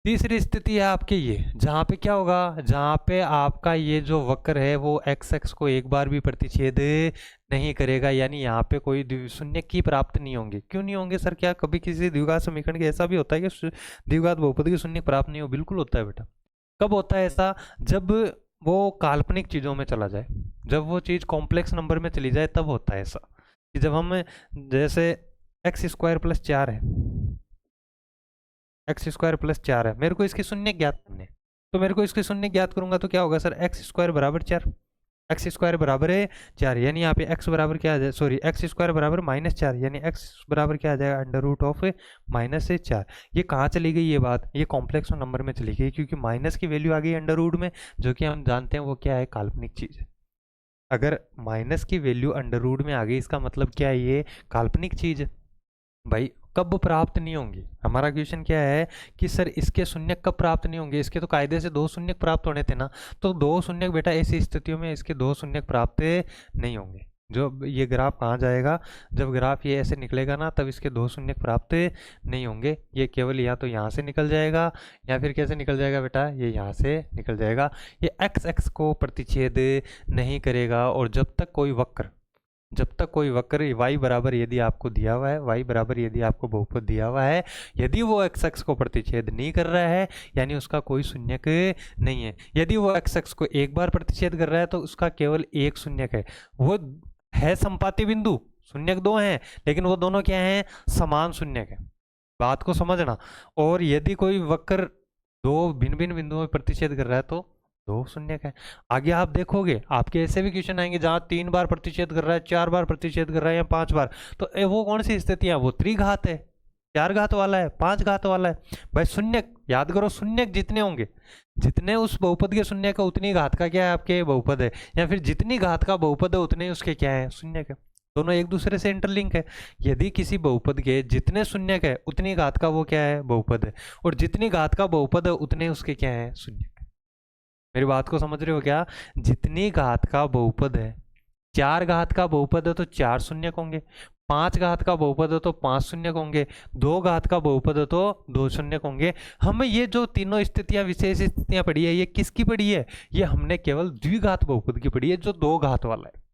तीसरी स्थिति है आपके ये, जहाँ पे क्या होगा? जहाँ पे आपका ये जो वक्र है वो एक्स को एक बार भी प्रतिच्छेद नहीं करेगा, यानी यहाँ पे कोई शून्य की प्राप्त नहीं होंगे। क्यों नहीं होंगे सर? क्या कभी किसी द्विघात समीकरण के ऐसा भी होता है कि द्विघात बहुपद की शून्य प्राप्त नहीं हो? बिल्कुल होता है बेटा। कब होता है ऐसा? जब वो काल्पनिक चीज़ों में चला जाए, जब वो चीज़ कॉम्प्लेक्स नंबर में चली जाए, तब होता है ऐसा। कि जब हम जैसे एक्स स्क्वायर प्लस 4 है, एक्स स्क्वायर प्लस 4 है, मेरे को इसकी शून्य ज्ञात करने, तो मेरे को इसकी शून्य ज्ञात करूंगा तो क्या होगा सर? एक्स स्क्वायर बराबर 4, एक्स स्क्वायर बराबर है 4, यानी यहाँ पे एक्स बराबर क्या आ जाए? सॉरी, एक्स स्क्वायर बराबर -4, यानी एक्स बराबर क्या आ जाएगा? Under root of -4। ये कहाँ चली गई ये बात? ये कॉम्प्लेक्स नंबर में चली गई, क्योंकि माइनस की वैल्यू आ गई अंडर रूट में, जो कि हम जानते हैं वो क्या है? काल्पनिक चीज़ है। अगर माइनस की वैल्यू अंडर रूट में आ गई, इसका मतलब क्या है? ये काल्पनिक चीज़ है भाई। कब प्राप्त नहीं होंगी? हमारा क्वेश्चन क्या है कि सर इसके शून्यक कब प्राप्त नहीं होंगे? इसके तो कायदे से 2 शून्यक प्राप्त होने थे ना, तो 2 शून्यक बेटा ऐसी स्थितियों में इसके 2 शून्यक प्राप्त नहीं होंगे। जो ये ग्राफ कहाँ जाएगा, जब ग्राफ ये ऐसे निकलेगा ना तब इसके दो शून्य प्राप्त नहीं होंगे, ये केवल या तो यहाँ से निकल जाएगा या फिर कैसे निकल जाएगा बेटा, ये यहाँ से निकल जाएगा। ये एक्स एक्स को प्रतिच्छेद नहीं करेगा। और जब तक कोई वक्र y बराबर यदि आपको दिया हुआ है, y बराबर यदि आपको बहुपद दिया हुआ है, यदि वो x x को प्रतिच्छेद नहीं कर रहा है यानी उसका कोई शून्यक नहीं है। यदि वो x x को एक बार प्रतिच्छेद कर रहा है तो उसका केवल एक शून्यक है, वो है संपाती बिंदु। शून्यक दो हैं लेकिन वो दोनों क्या हैं, समान शून्यक है, बात को समझना। और यदि कोई वक्र दो भिन्न भिन्न बिंदुओं में प्रतिच्छेद कर रहा है तो दो शून्यक है। आगे आप देखोगे आपके ऐसे भी क्वेश्चन आएंगे जहां 3 बार प्रतिच्छेद कर रहा है, 4 बार प्रतिच्छेद कर रहा है या 5 बार, तो वो कौन सी स्थिति है, वो त्रिघात है, 4 घात वाला है, 5 घात वाला है। भाई शून्यक याद करो, शून्यक जितने होंगे, जितने उस बहुपद के शून्य का उतनी घात का क्या है आपके बहुपद है, या फिर जितनी घात का बहुपद है उतने उसके क्या है, शून्यक है। दोनों एक दूसरे से इंटरलिंक है। यदि किसी बहुपद के जितने शून्यक है उतनी घात का वो क्या है, बहुपद है, और जितनी घात का बहुपद है उतने उसके क्या है, शून्यक है। मेरी बात को समझ रहे हो क्या, जितनी घात का बहुपद है, 4 घात का बहुपद है तो 4 शून्यक होंगे, 5 घात का बहुपद है तो 5 शून्यक होंगे, 2 घात का बहुपद है तो 2 शून्यक होंगे। हमें ये जो तीनों स्थितियां, विशेष स्थितियां पढ़ी है, ये किसकी पढ़ी है, ये हमने केवल द्विघात बहुपद की पढ़ी है, जो 2 घात वाला है।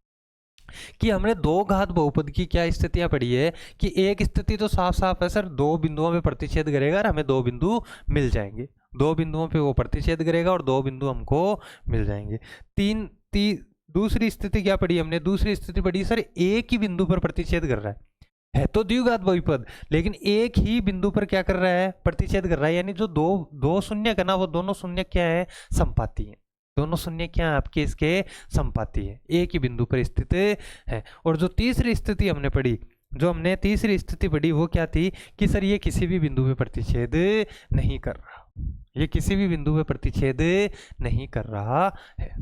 कि हमने 2 घात बहुपद की क्या स्थितियां पढ़ी है, कि एक स्थिति तो साफ साफ है सर, 2 बिंदुओं में प्रतिच्छेद करेगा और हमें 2 बिंदु मिल जाएंगे, 2 बिंदुओं पे वो प्रतिच्छेद करेगा और 2 बिंदु हमको मिल जाएंगे। दूसरी स्थिति क्या पढ़ी हमने, दूसरी स्थिति पढ़ी सर एक ही बिंदु पर प्रतिच्छेद कर रहा है तो द्विघात बहुपद, लेकिन एक ही बिंदु पर क्या कर रहा है, प्रतिच्छेद कर रहा है, यानी जो दो शून्य है ना, वो दोनों शून्य क्या है, संपाती है। दोनों शून्य क्या है आपके, इसके संपाती है, एक ही बिंदु पर स्थित है। और जो तीसरी स्थिति हमने पढ़ी, जो हमने तीसरी स्थिति पढ़ी वो क्या थी, कि सर ये किसी भी बिंदु पे प्रतिच्छेद नहीं कर रहा, ये किसी भी बिंदु पे प्रतिच्छेद नहीं कर रहा है।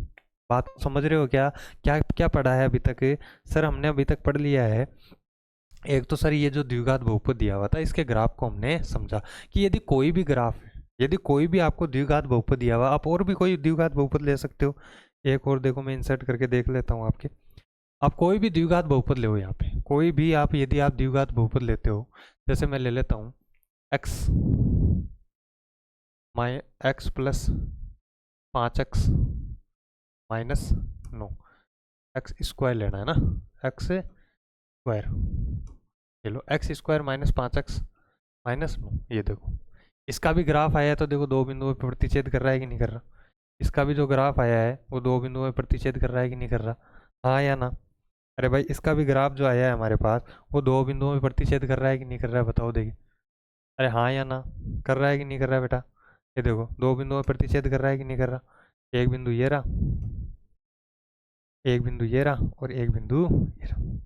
बात समझ रहे हो क्या, क्या क्या पढ़ा है अभी तक, सर हमने अभी तक पढ़ लिया है। एक तो सर ये जो द्विघात बहुपद दिया हुआ था इसके ग्राफ को हमने समझा, कि यदि कोई भी ग्राफ, यदि कोई भी आपको द्विघात बहुपद दिया हुआ, आप और भी कोई द्विघात बहुपद ले सकते हो। एक और देखो, मैं इंसर्ट करके देख लेता हूँ आपके, आप कोई भी द्विघात बहुपद ले हो यहाँ पे, कोई भी आप, यदि आप द्विघात बहुपद लेते हो, जैसे मैं ले लेता हूँ x plus 5x minus 9, x square लेना है ना, एक्स स्क्वायर, चलो x square minus 5x minus 9, ये देखो इसका भी ग्राफ आया है, तो देखो 2 बिंदुओं पर प्रतिच्छेद कर रहा है कि नहीं कर रहा, इसका भी जो ग्राफ आया है वो 2 बिंदुओं पर प्रतिच्छेद कर रहा है कि नहीं कर रहा, हाँ या ना। अरे भाई इसका भी ग्राफ जो आया है हमारे पास वो 2 बिंदुओं में प्रतिच्छेद कर रहा है कि नहीं कर रहा है, बताओ देखिए, अरे हाँ या ना, कर रहा है कि नहीं कर रहा है बेटा, ये देखो 2 बिंदुओं में प्रतिच्छेद कर रहा है कि नहीं कर रहा, एक बिंदु ये रहा, एक बिंदु ये रहा, और एक बिंदु ये रहा।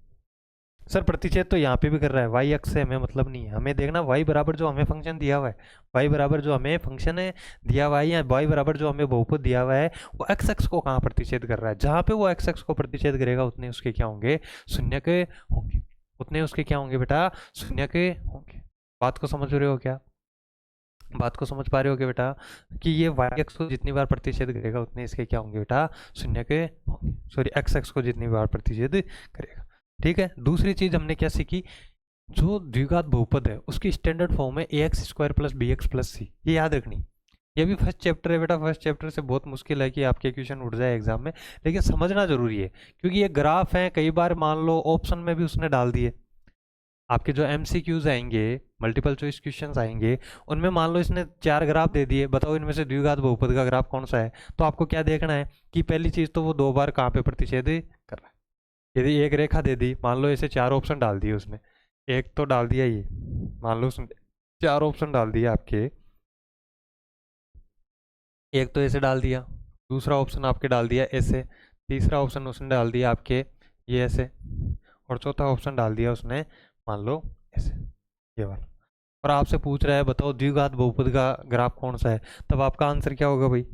सर प्रतिच्छेद तो यहाँ पे भी कर रहा है, वाई एक्स से हमें मतलब नहीं है, हमें देखना वाई बराबर जो हमें फंक्शन दिया हुआ है, वाई बराबर जो हमें फंक्शन है दिया हुआ है, या वाई बराबर जो हमें बहुपद दिया हुआ है, वो एक्स एक्स को कहाँ प्रतिच्छेद कर रहा है, जहाँ पे वो एक्स एक्स को प्रतिच्छेद करेगा उतने उसके क्या होंगे, शून्य के होंगे, उतने उसके क्या होंगे बेटा, शून्य के होंगे। बात को समझ रहे हो क्या, बात को समझ पा रहे हो क्या बेटा, कि ये वाई एक्स को जितनी बार प्रतिच्छेद करेगा उतने इसके क्या होंगे बेटा, शून्य के होंगे, सॉरी एक्स एक्स को जितनी बार प्रतिच्छेद करेगा। ठीक है, दूसरी चीज हमने क्या सीखी, जो द्विघात बहुपद है उसकी स्टैंडर्ड फॉर्म है ax² प्लस bx+c, ये याद रखनी। ये भी फर्स्ट चैप्टर है बेटा, फर्स्ट चैप्टर से बहुत मुश्किल है कि आपके क्वेश्चन उठ जाए एग्जाम में, लेकिन समझना जरूरी है, क्योंकि ये ग्राफ है, कई बार मान लो ऑप्शन में भी उसने डाल दिए, आपके जो MCQs आएंगे, मल्टीपल चॉइस क्वेश्चंस आएंगे, उनमें मान लो इसने 4 ग्राफ दे दिए, बताओ इनमें से द्विघात बहुपद का ग्राफ कौन सा है, तो आपको क्या देखना है, कि पहली चीज तो वो 2 बार कहाँ पे प्रतिच्छेद कर रहा है। यदि एक रेखा दे दी, मान लो ऐसे 4 ऑप्शन डाल दिए उसने, एक तो डाल दिया ये, मान लो उसने 4 ऑप्शन डाल दिया आपके, एक तो ऐसे डाल दिया, दूसरा ऑप्शन आपके डाल दिया ऐसे, तीसरा ऑप्शन उसने डाल दिया आपके ये ऐसे, और चौथा ऑप्शन डाल दिया उसने मान लो ऐसे, ये वाला, और आपसे पूछ रहा है बताओ द्विघात बहुपद का ग्राफ कौन सा है, तब आपका आंसर क्या होगा भाई,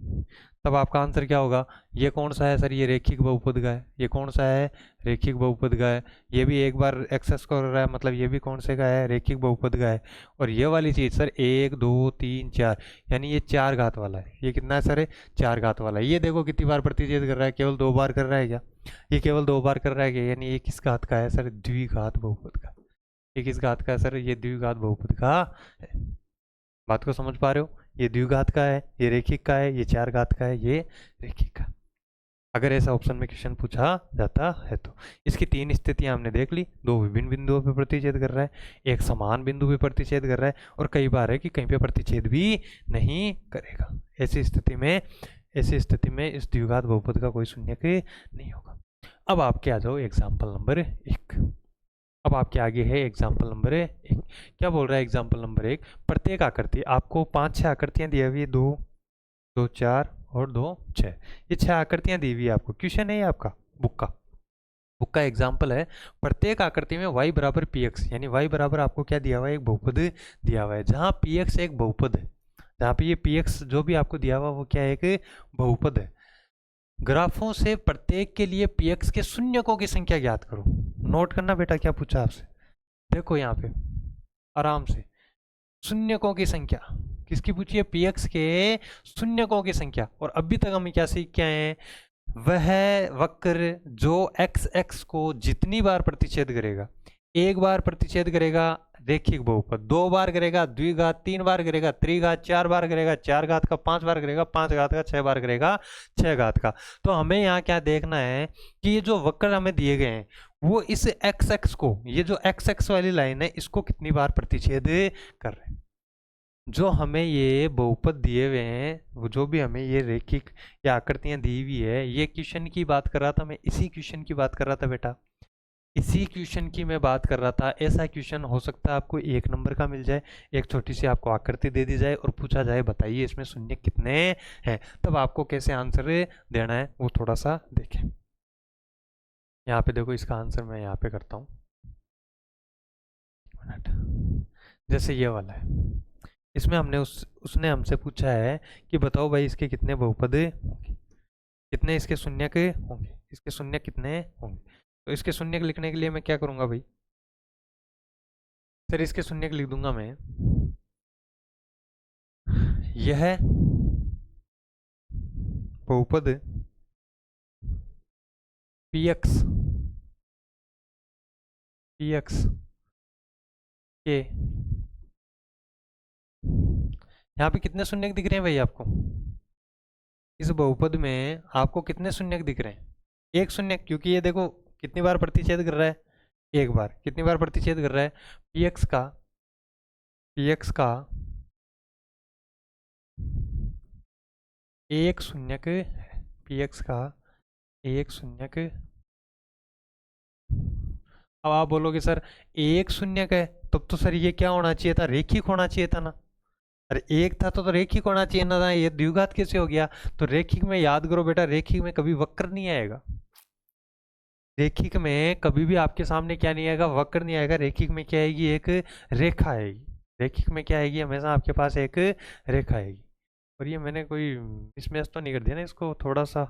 तब आपका आंसर क्या होगा? ये कौन सा है सर? ये रेखिक बहुपद का है। ये कौन सा है? रेखिक बहुपद का है। ये भी एक बार एक्सेस कर रहा है, मतलब ये भी कौन से का है? रेखिक बहुपद का है। और ये वाली चीज़ सर 1 2 3 4, यानी ये 4 घात वाला है। ये कितना है सर? 4 घात वाला है। ये देखो कितनी बार प्रतिच्छेद कर रहा है? केवल 2 बार कर रहा है क्या? ये केवल 2 बार कर रहा है क्या? यानी ये किस घात का है सर? द्विघात बहुपद का। ये किस घात का है सर? ये द्विघात बहुपद का है। बात को समझ पा रहे हो? ये द्विघात का है, ये रेखिक का है, ये 4 घात का है, ये रेखिक का। अगर ऐसा ऑप्शन में क्वेश्चन पूछा जाता है तो इसकी 3 स्थितियां हमने देख ली। 2 विभिन्न बिंदुओं पे प्रतिच्छेद कर रहा है, एक समान बिंदु पे प्रतिच्छेद कर रहा है, और कई बार है कि कहीं पे प्रतिच्छेद भी नहीं करेगा। ऐसी स्थिति में इस द्विघात बहुपद का कोई शून्यक नहीं होगा। अब आपके आ जाओ एग्जाम्पल नंबर 1। अब आपके आगे है एग्जाम्पल नंबर 1। क्या बोल रहा है एग्जाम्पल नंबर 1? प्रत्येक आकृति, आपको 5-6 आकृतियां दी हुई है, 2 2 4 और 2 6। ये 6 आकृतियां दी हुई है आपको। क्वेश्चन है ये आपका बुक का एग्जाम्पल है। प्रत्येक आकृति में y बराबर px, यानी y बराबर आपको क्या दिया हुआ है? एक बहुपद दिया हुआ है, जहां px एक बहुपद है। जहां पे ये px जो भी आपको दिया हुआ वो क्या है? एक बहुपद है। ग्राफों से प्रत्येक के लिए px के शून्यकों की संख्या ज्ञात करो। नोट करना बेटा, क्या पूछा आपसे? देखो यहाँ पे आराम से, शून्यकों की संख्या किसकी पूछी है? px के शून्यकों की संख्या। और अभी तक हम क्या सीख के आए हैं? वह वक्र जो एक्स एक्स को जितनी बार प्रतिच्छेद करेगा, 1 बार प्रतिच्छेद करेगा रेखिक बहुपद, 2 बार करेगा द्विघात, 3 बार करेगा त्रिघात, 4 बार करेगा 4 घात का, 5 बार करेगा 5 घात का, 6 बार करेगा 6 घात का। तो हमें यहाँ क्या देखना है कि ये जो वक्र हमें दिए गए हैं वो इस एक्स एक्स को, ये जो एक्स एक्स वाली लाइन है, इसको कितनी बार प्रतिच्छेद कर रहे हैं। जो हमें ये बहुपद दिए हुए हैं, वो जो भी हमें ये रेखिक या आकृतियां दी हुई है, ये क्वेश्चन की बात कर रहा था मैं, इसी क्वेश्चन की बात कर रहा था बेटा, इसी क्वेश्चन की मैं बात कर रहा था। ऐसा क्वेश्चन हो सकता है आपको 1 नंबर का मिल जाए, एक छोटी सी आपको आकृति दे दी जाए और पूछा जाए बताइए इसमें शून्य कितने हैं। तब आपको कैसे आंसर देना है वो थोड़ा सा देखें। यहाँ पे देखो, इसका आंसर मैं यहाँ पे करता हूँ। जैसे ये वाला है, इसमें हमने उसने हमसे पूछा है कि बताओ भाई इसके कितने बहुपद होंगे, कितने इसके शून्यक होंगे, इसके शून्य कितने होंगे। तो इसके शून्यक लिखने के लिए मैं क्या करूंगा भाई? सर इसके शून्यक लिख दूंगा मैं, यह बहुपद px के, यहाँ पे कितने शून्यक दिख रहे हैं भाई आपको? इस बहुपद में आपको कितने शून्यक दिख रहे हैं? एक शून्यक, क्योंकि ये देखो कितनी बार प्रतिच्छेद कर रहा है? 1 बार। कितनी बार प्रतिच्छेद कर रहा है? px का एक शून्यक है, px का एक शून्यक। अब आप बोलोगे सर एक शून्यक है, तब तो सर ये क्या होना चाहिए था? रेखिक होना चाहिए था ना। अरे एक था तो रेखिक होना चाहिए ना, ये द्विघात कैसे हो गया? तो रेखिक में याद करो बेटा, रेखिक में कभी वक्र नहीं आएगा। रेखिक में कभी भी आपके सामने क्या नहीं आएगा? वक्र नहीं आएगा। रेखिक में क्या आएगी? एक रेखा आएगी। रेखिक में क्या आएगी? हमेशा आपके पास एक रेखा आएगी। और ये मैंने कोई मिसमैच तो नहीं कर दिया ना इसको? थोड़ा सा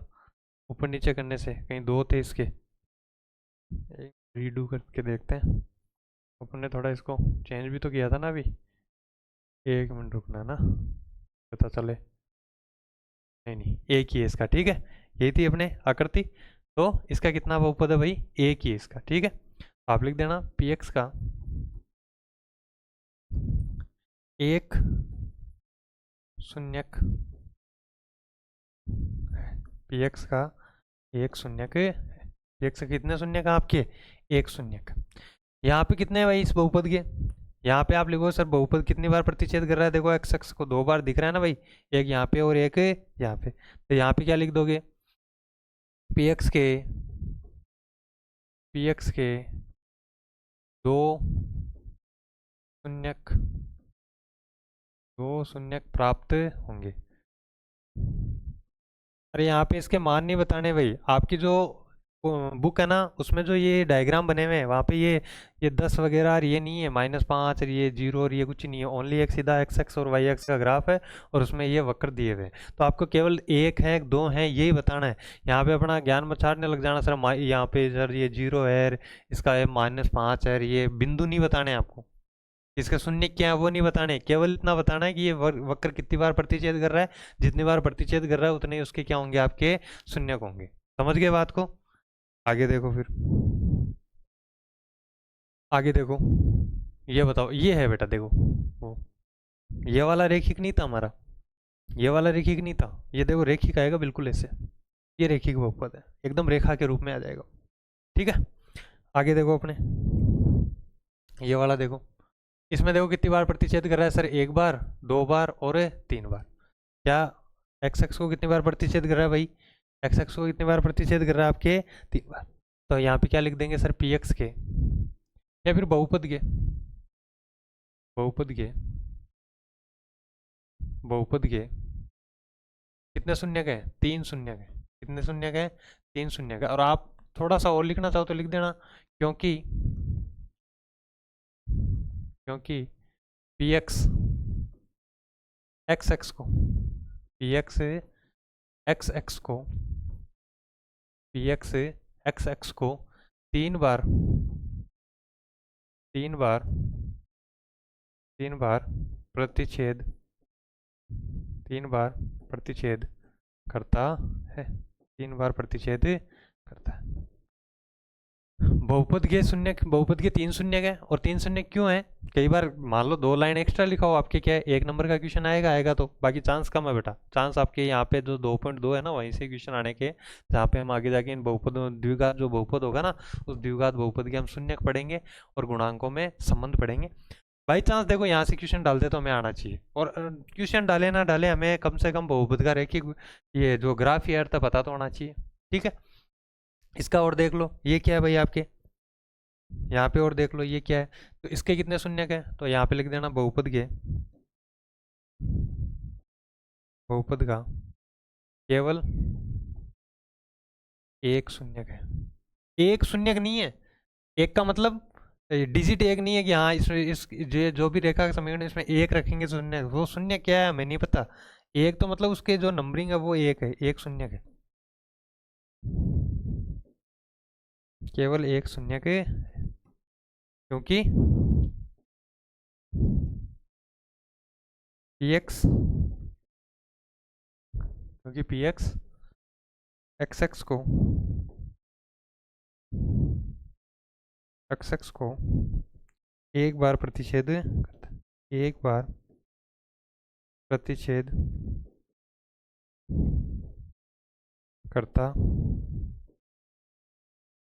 ऊपर नीचे करने से कहीं 2 थे इसके, एक रीडू करके देखते हैं। अपन ने थोड़ा इसको चेंज भी तो किया था ना अभी। 1 मिनट रुकना ना, पता चले। नहीं नहीं, एक ही है इसका, ठीक है। यही थी अपने आकृति। तो इसका कितना बहुपद है भाई? एक ही है इसका, ठीक है। तो आप लिख देना px का एक शून्यक, px का एक शून्यक। px के कितने शून्यक आपके? एक शून्यक। यहाँ पे कितने हैं भाई इस बहुपद के? यहाँ पे आप लिखो सर बहुपद कितनी बार प्रतिच्छेद कर रहा है? देखो एक्स एक्स को 2 बार दिख रहा है ना भाई, एक यहाँ पे और एक यहाँ पे। तो यहाँ पे क्या लिख दोगे? px के 2 शून्यक, 2 शून्यक प्राप्त होंगे। अरे यहाँ पे इसके मान नहीं बताने भाई, आपकी जो बुक है ना, उसमें जो ये डायग्राम बने हुए हैं वहाँ पे ये 10 वगैरह और ये नहीं है, -5 और ये 0 और ये कुछ नहीं है, ओनली एक सीधा एक्स एक्स और वाई एक्स का ग्राफ है और उसमें ये वक्र दिए हुए हैं। तो आपको केवल एक है दो हैं यही बताना है। यहाँ पे अपना ज्ञान मचाड़ने लग जाना सर, यहाँ पे सर ये 0 है, इसका है -5 है, ये बिंदु नहीं बताने आपको, इसके शून्य क्या है वो नहीं बताने, केवल इतना बताना है कि ये वक्र कितनी बार प्रतिच्छेद कर रहा है, जितनी बार प्रतिच्छेद कर रहा है उतने ही उसके क्या होंगे, आपके शून्य होंगे। समझ गए बात को? आगे देखो फिर, आगे देखो, ये बताओ, ये है बेटा देखो, वो ये वाला रेखिक नहीं था हमारा, ये वाला रेखिक नहीं था, ये देखो रेखिक आएगा बिल्कुल ऐसे, ये रेखिक बहुपद है, एकदम रेखा के रूप में आ जाएगा। ठीक है, आगे देखो अपने, ये वाला देखो, इसमें देखो कितनी बार प्रतिच्छेद कर रहा है सर, एक बार, दो बार और तीन बार। क्या एक्स एक्स को कितनी बार प्रतिच्छेद कर रहा है भाई, एक्स एक्स को कितनी बार प्रतिच्छेद कर रहा है आपके, 3 बार। तो यहाँ पे क्या लिख देंगे सर, पी एक्स के या फिर बहुपद के, बहुपद के, बहुपद के कितने शून्य के, 3 शून्य के, कितने शून्य के, 3 शून्य के। और आप थोड़ा सा और लिखना चाहो तो लिख देना, क्योंकि क्योंकि पी एक्स एक्स एक्स को, पी एक्स एक्स एक्स को, पी एक्स एक्स एक्स को 3 बार, 3 बार, 3 बार प्रतिच्छेद, 3 बार प्रतिच्छेद करता है, 3 बार प्रतिच्छेद करता है। बहुपद के शून्य, बहुपद के 3 शून्य है, और 3 शून्य क्यों है, कई बार मान लो 2 लाइन एक्स्ट्रा लिखा हो आपके, क्या है 1 नंबर का क्वेश्चन आएगा, आएगा तो बाकी चांस कम है बेटा, चांस आपके यहाँ पे जो 2.2 है ना वहीं से क्वेश्चन आने के, जहाँ पे हम आगे जाके इन बहुपद द्विघात जो बहुपद होगा ना उस द्विघात बहुपद के हम शून्य पढ़ेंगे और गुणांकों में संबंध पढ़ेंगे। बाई चांस देखो यहाँ से क्वेश्चन डालते तो हमें आना चाहिए, और क्वेश्चन डाले ना डाले हमें कम से कम बहुपद का रेखिक ये जो ग्राफ ये अर्थ पता तो होना चाहिए। ठीक है, इसका और देख लो, ये क्या है भाई आपके, यहाँ पे और देख लो ये क्या है, तो इसके कितने शून्य है, तो यहाँ पे लिख देना बहुपद के, बहुपद का केवल एक शून्य है, एक शून्य नहीं है, एक का मतलब डिजिट एक नहीं है कि हाँ इस जो भी रेखा का समीकरण इसमें एक रखेंगे शून्य, वो शून्य क्या है हमें नहीं पता, एक तो मतलब उसके जो नंबरिंग है वो एक है, एक शून्य है, केवल एक शून्य के, क्योंकि पी एक्स, क्योंकि पी एक्स एक्स एक्स को, एक्स एक्स को एक बार प्रतिच्छेद करता है, एक बार प्रतिच्छेद करता,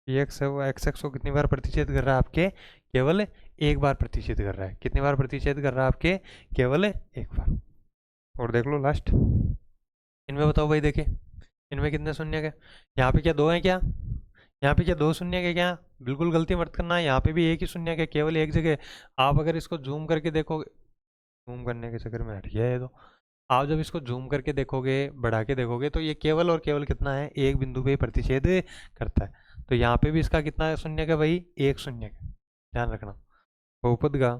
पी एक्स है वो एक्स एक्स को कितनी बार प्रतिच्छेद कर रहा है आपके, केवल एक बार प्रतिच्छेद कर रहा है, कितनी बार प्रतिच्छेद कर रहा है आपके, केवल एक बार। और देख लो लास्ट, इनमें बताओ भाई, देखे इनमें कितने शून्य है, यहाँ पे क्या 2 है क्या, यहाँ पे क्या 2 शून्य है क्या, बिल्कुल गलती मत करना, यहाँ पे भी एक ही शून्य है, केवल एक जगह। आप अगर इसको जूम करके देखोगे, जूम करने के चक्कर में हट गया है, तो आप जब इसको जूम करके देखोगे, बढ़ा के देखोगे, तो ये केवल और केवल कितना है, एक बिंदु पे प्रतिच्छेद करता है। तो यहाँ पे भी इसका कितना शून्य का भाई, एक शून्य का, ध्यान रखना बहुपद का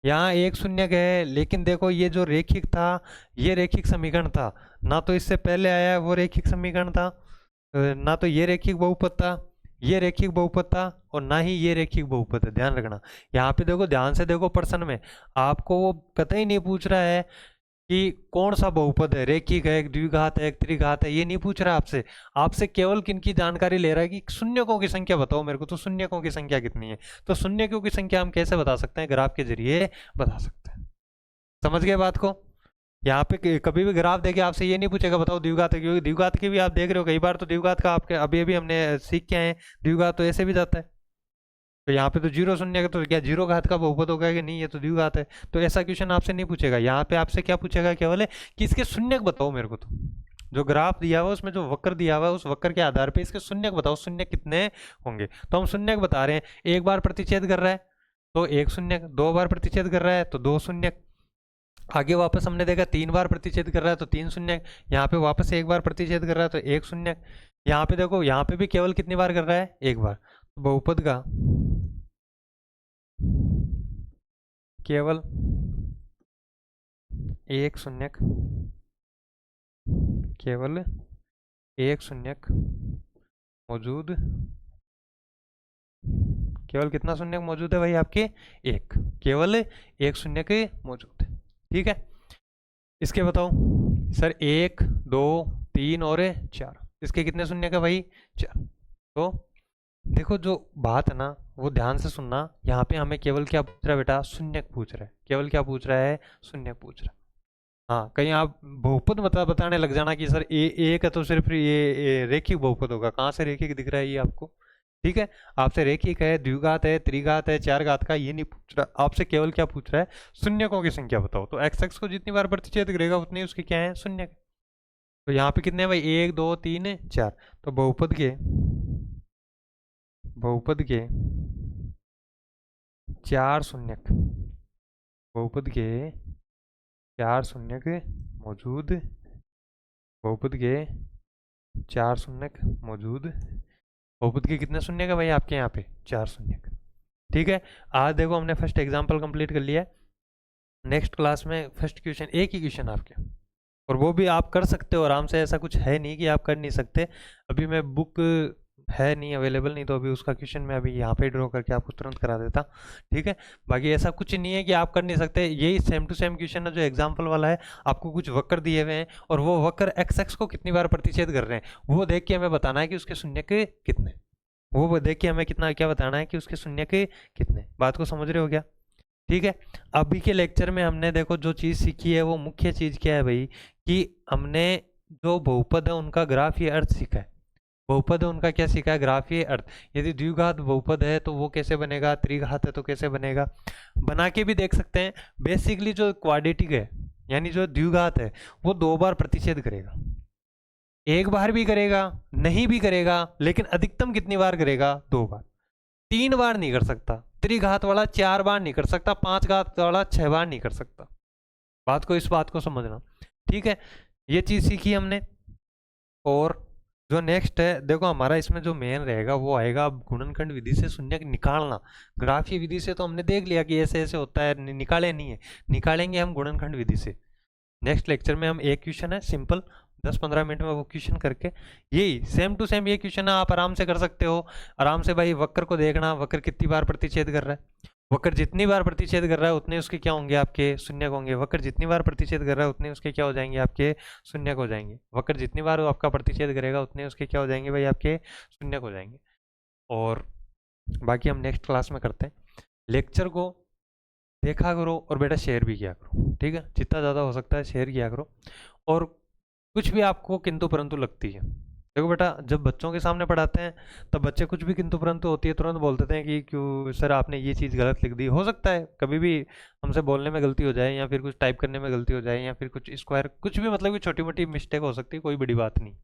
यहाँ एक शून्य है, लेकिन देखो ये जो रेखिक था ये रेखिक समीकरण था ना, तो इससे पहले आया है वो रेखिक समीकरण था, ना तो ये रेखिक बहुपद था, ये रेखिक बहुपद था, और ना ही ये रेखिक बहुपद है, ध्यान रखना। यहाँ पे देखो ध्यान से देखो, प्रश्न में आपको वो कतई नहीं पूछ रहा है कि कौन सा बहुपद है, रेखिक है, एक द्विघात है, एक त्रिघात है, ये नहीं पूछ रहा आपसे, आपसे केवल किन की जानकारी ले रहा है कि शून्यकों की संख्या बताओ मेरे को, तो शून्यकों की संख्या कितनी है, तो शून्यकों की संख्या हम कैसे बता सकते हैं, ग्राफ के जरिए बता सकते हैं। समझ गए बात को? यहाँ पे कभी भी ग्राफ देके आपसे ये नहीं पूछेगा बताओ द्विघात है, क्योंकि द्विघात के भी आप देख रहे हो कई बार तो द्विघात का आपके अभी अभी हमने सीख के आए, द्विघात तो ऐसे भी जाता है, तो यहाँ पे तो 0 शून्य का, तो क्या 0 घात का बहुपद होगा कि नहीं, ये तो द्विघात है, तो ऐसा क्वेश्चन आपसे नहीं पूछेगा। यहाँ पे आपसे क्या पूछेगा, केवल है कि इसके शून्य बताओ मेरे को, तो जो ग्राफ दिया हुआ उसमें जो वक्र दिया हुआ है उस वक्र के आधार पे इसके शून्य बताओ, शून्य कितने होंगे, तो हम शून्य बता रहे हैं, एक बार प्रतिच्छेद कर रहा है तो एक शून्य, 2 बार प्रतिच्छेद कर रहा है तो 2 शून्य, आगे वापस हमने देखा 3 बार प्रतिच्छेद कर रहा है तो 3 शून्य, यहाँ पे वापस 1 बार प्रतिच्छेद कर रहा है तो 1 शून्य। यहाँ पे देखो, यहाँ पे भी केवल कितनी बार कर रहा है, 1 बार। तो बहुपद का केवल 1 शून्य, केवल 1 शून्य मौजूद, केवल कितना शून्य मौजूद है भाई आपके, 1, केवल 1 शून्य के मौजूद है। ठीक है, इसके बताओ सर 1 2 3 और 4, इसके कितने शून्य का भाई, 4। तो देखो जो बात है ना वो ध्यान से सुनना, यहाँ पे हमें केवल क्या पूछ रहा है बेटा, शून्य पूछ रहा है, केवल क्या पूछ रहा है, शून्य पूछ रहा है। हाँ, कहीं आप बहुपद बताने लग जाना कि सर एक है तो सिर्फ ये रेखिक बहुपद होगा, कहाँ से रेखिक दिख रहा है ये आपको। ठीक है, आपसे रेखिक है, द्विघात है, त्रिघात है, चार घात का ये नहीं पूछ रहा, आपसे केवल क्या पूछ रहा है, शून्यकों की संख्या बताओ। तो एक्स एक्स को जितनी बार प्रतिच्छेद करेगा उतनी उसकी क्या है, शून्य। तो यहाँ पे कितने भाई, 1 2 3 4। तो बहुपद के 4 शून्यक, बहुपद के 4 शून्यक मौजूद, बहुपद के 4 शून्यक मौजूद, बहुपद के कितने शून्य का भाई आपके यहाँ पे, 4 शून्य। ठीक है, आज देखो हमने फर्स्ट एग्जांपल कंप्लीट कर लिया है। नेक्स्ट क्लास में फर्स्ट क्वेश्चन, एक ही क्वेश्चन आपके, और वो भी आप कर सकते हो आराम से, ऐसा कुछ है नहीं कि आप कर नहीं सकते। अभी मैं बुक है नहीं, अवेलेबल नहीं, तो अभी उसका क्वेश्चन मैं अभी यहाँ पे ड्रॉ करके आपको तुरंत करा देता। ठीक है, बाकी ऐसा कुछ नहीं है कि आप कर नहीं सकते, यही सेम टू सेम क्वेश्चन है जो एग्जाम्पल वाला है। आपको कुछ वक्र दिए हुए हैं और वो वक्र एक्स एक्स को कितनी बार प्रतिच्छेद कर रहे हैं वो देख के हमें बताना है कि उसके शून्य के कितने, वो देख के हमें कितना क्या बताना है कि उसके शून्य के कितने। बात को समझ रहे हो क्या। ठीक है, अभी के लेक्चर में हमने देखो जो चीज़ सीखी है वो मुख्य चीज़ क्या है भाई, कि हमने जो बहुपद है उनका ग्राफीय अर्थ सीखा है। बहुपद है उनका क्या सीखा है, ग्राफीय अर्थ। यदि द्विघात बहुपद है तो वो कैसे बनेगा, त्रिघात है तो कैसे बनेगा, बना के भी देख सकते हैं। बेसिकली जो क्वाड्रेटिक है यानी जो द्विघात है वो 2 बार प्रतिच्छेद करेगा, 1 बार भी करेगा, नहीं भी करेगा, लेकिन अधिकतम कितनी बार करेगा, 2 बार। 3 बार नहीं कर सकता, त्रिघात वाला 4 बार नहीं कर सकता, 5 घात वाला 6 बार नहीं कर सकता। इस बात को समझना। ठीक है, ये चीज सीखी हमने। और जो नेक्स्ट है देखो, हमारा इसमें जो मेन रहेगा वो आएगा अब गुणनखंड विधि से शून्य निकालना। ग्राफीय विधि से तो हमने देख लिया कि ऐसे ऐसे होता है, निकाले नहीं है, निकालेंगे हम गुणनखंड विधि से। नेक्स्ट लेक्चर में हम एक क्वेश्चन है सिंपल 10-15 मिनट में वो क्वेश्चन करके, यही सेम टू सेम ये क्वेश्चन है, आप आराम से कर सकते हो। आराम से भाई वक्र को देखना, वक्र कितनी बार प्रतिच्छेद कर रहा है, वक्र जितनी बार प्रतिच्छेद कर रहा है उतने उसके क्या होंगे, आपके शून्य होंगे। वक्र जितनी बार प्रतिच्छेद कर रहा है उतने उसके क्या हो जाएंगे, आपके शून्य हो जाएंगे। वक्र जितनी बार आपका प्रतिच्छेद करेगा उतने उसके क्या हो जाएंगे भाई, आपके शून्य हो जाएंगे। और बाकी हम नेक्स्ट क्लास में करते हैं। लेक्चर को देखा करो और बेटा शेयर भी किया करो। ठीक है, जितना ज़्यादा हो सकता है शेयर किया करो। और कुछ भी आपको किंतु परंतु लगती है, देखो बेटा जब बच्चों के सामने पढ़ाते हैं तब बच्चे कुछ भी किंतु परंतु होती है तुरंत बोल देते हैं कि क्यों सर आपने ये चीज़ गलत लिख दी। हो सकता है कभी भी हमसे बोलने में गलती हो जाए, या फिर कुछ टाइप करने में गलती हो जाए, या फिर कुछ स्क्वायर कुछ भी, मतलब कि छोटी मोटी मिस्टेक हो सकती है, कोई बड़ी बात नहीं।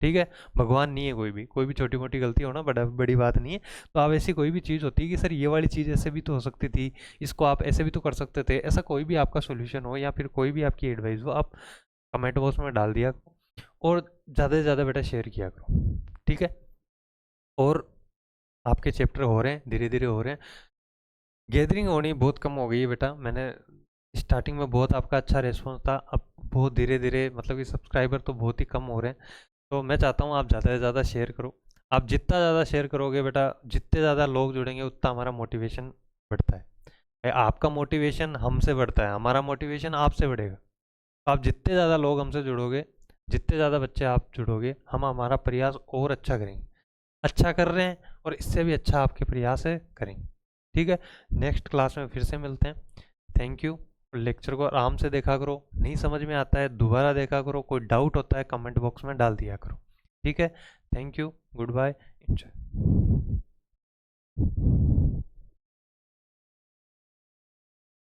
ठीक है, भगवान नहीं है कोई भी छोटी मोटी गलती होना बड़ी बात नहीं है। तो आप ऐसी कोई भी चीज़ होती है कि सर ये वाली चीज़ ऐसे भी तो हो सकती थी, इसको आप ऐसे भी तो कर सकते थे, ऐसा कोई भी आपका सोल्यूशन हो या फिर कोई भी आपकी एडवाइस हो, आप कमेंट बॉक्स में डाल दिया करो और ज़्यादा से ज़्यादा बेटा शेयर किया करो। ठीक है, और आपके चैप्टर हो रहे हैं, धीरे धीरे हो रहे हैं। गैदरिंग होनी बहुत कम हो गई है बेटा, मैंने स्टार्टिंग में बहुत आपका अच्छा रिस्पॉन्स था, अब बहुत धीरे धीरे मतलब कि सब्सक्राइबर तो बहुत ही कम हो रहे हैं। तो मैं चाहता हूँ आप ज़्यादा से ज़्यादा शेयर करो। आप जितना ज़्यादा शेयर करोगे बेटा, जितने ज़्यादा लोग जुड़ेंगे उतना हमारा मोटिवेशन बढ़ता है। आपका मोटिवेशन हमसे बढ़ता है, हमारा मोटिवेशन आपसे बढ़ेगा। तो आप जितने ज़्यादा लोग हमसे जुड़ोगे, जितने ज़्यादा बच्चे आप जुड़ोगे, हम हमारा प्रयास और अच्छा करेंगे। अच्छा कर रहे हैं और इससे भी अच्छा आपके प्रयास करेंगे। ठीक है, नेक्स्ट क्लास में फिर से मिलते हैं। Thank you. लेक्चर को आराम से देखा करो, नहीं समझ में आता है दोबारा देखा करो, कोई डाउट होता है कमेंट बॉक्स में डाल दिया करो। ठीक है, thank you, goodbye, enjoy.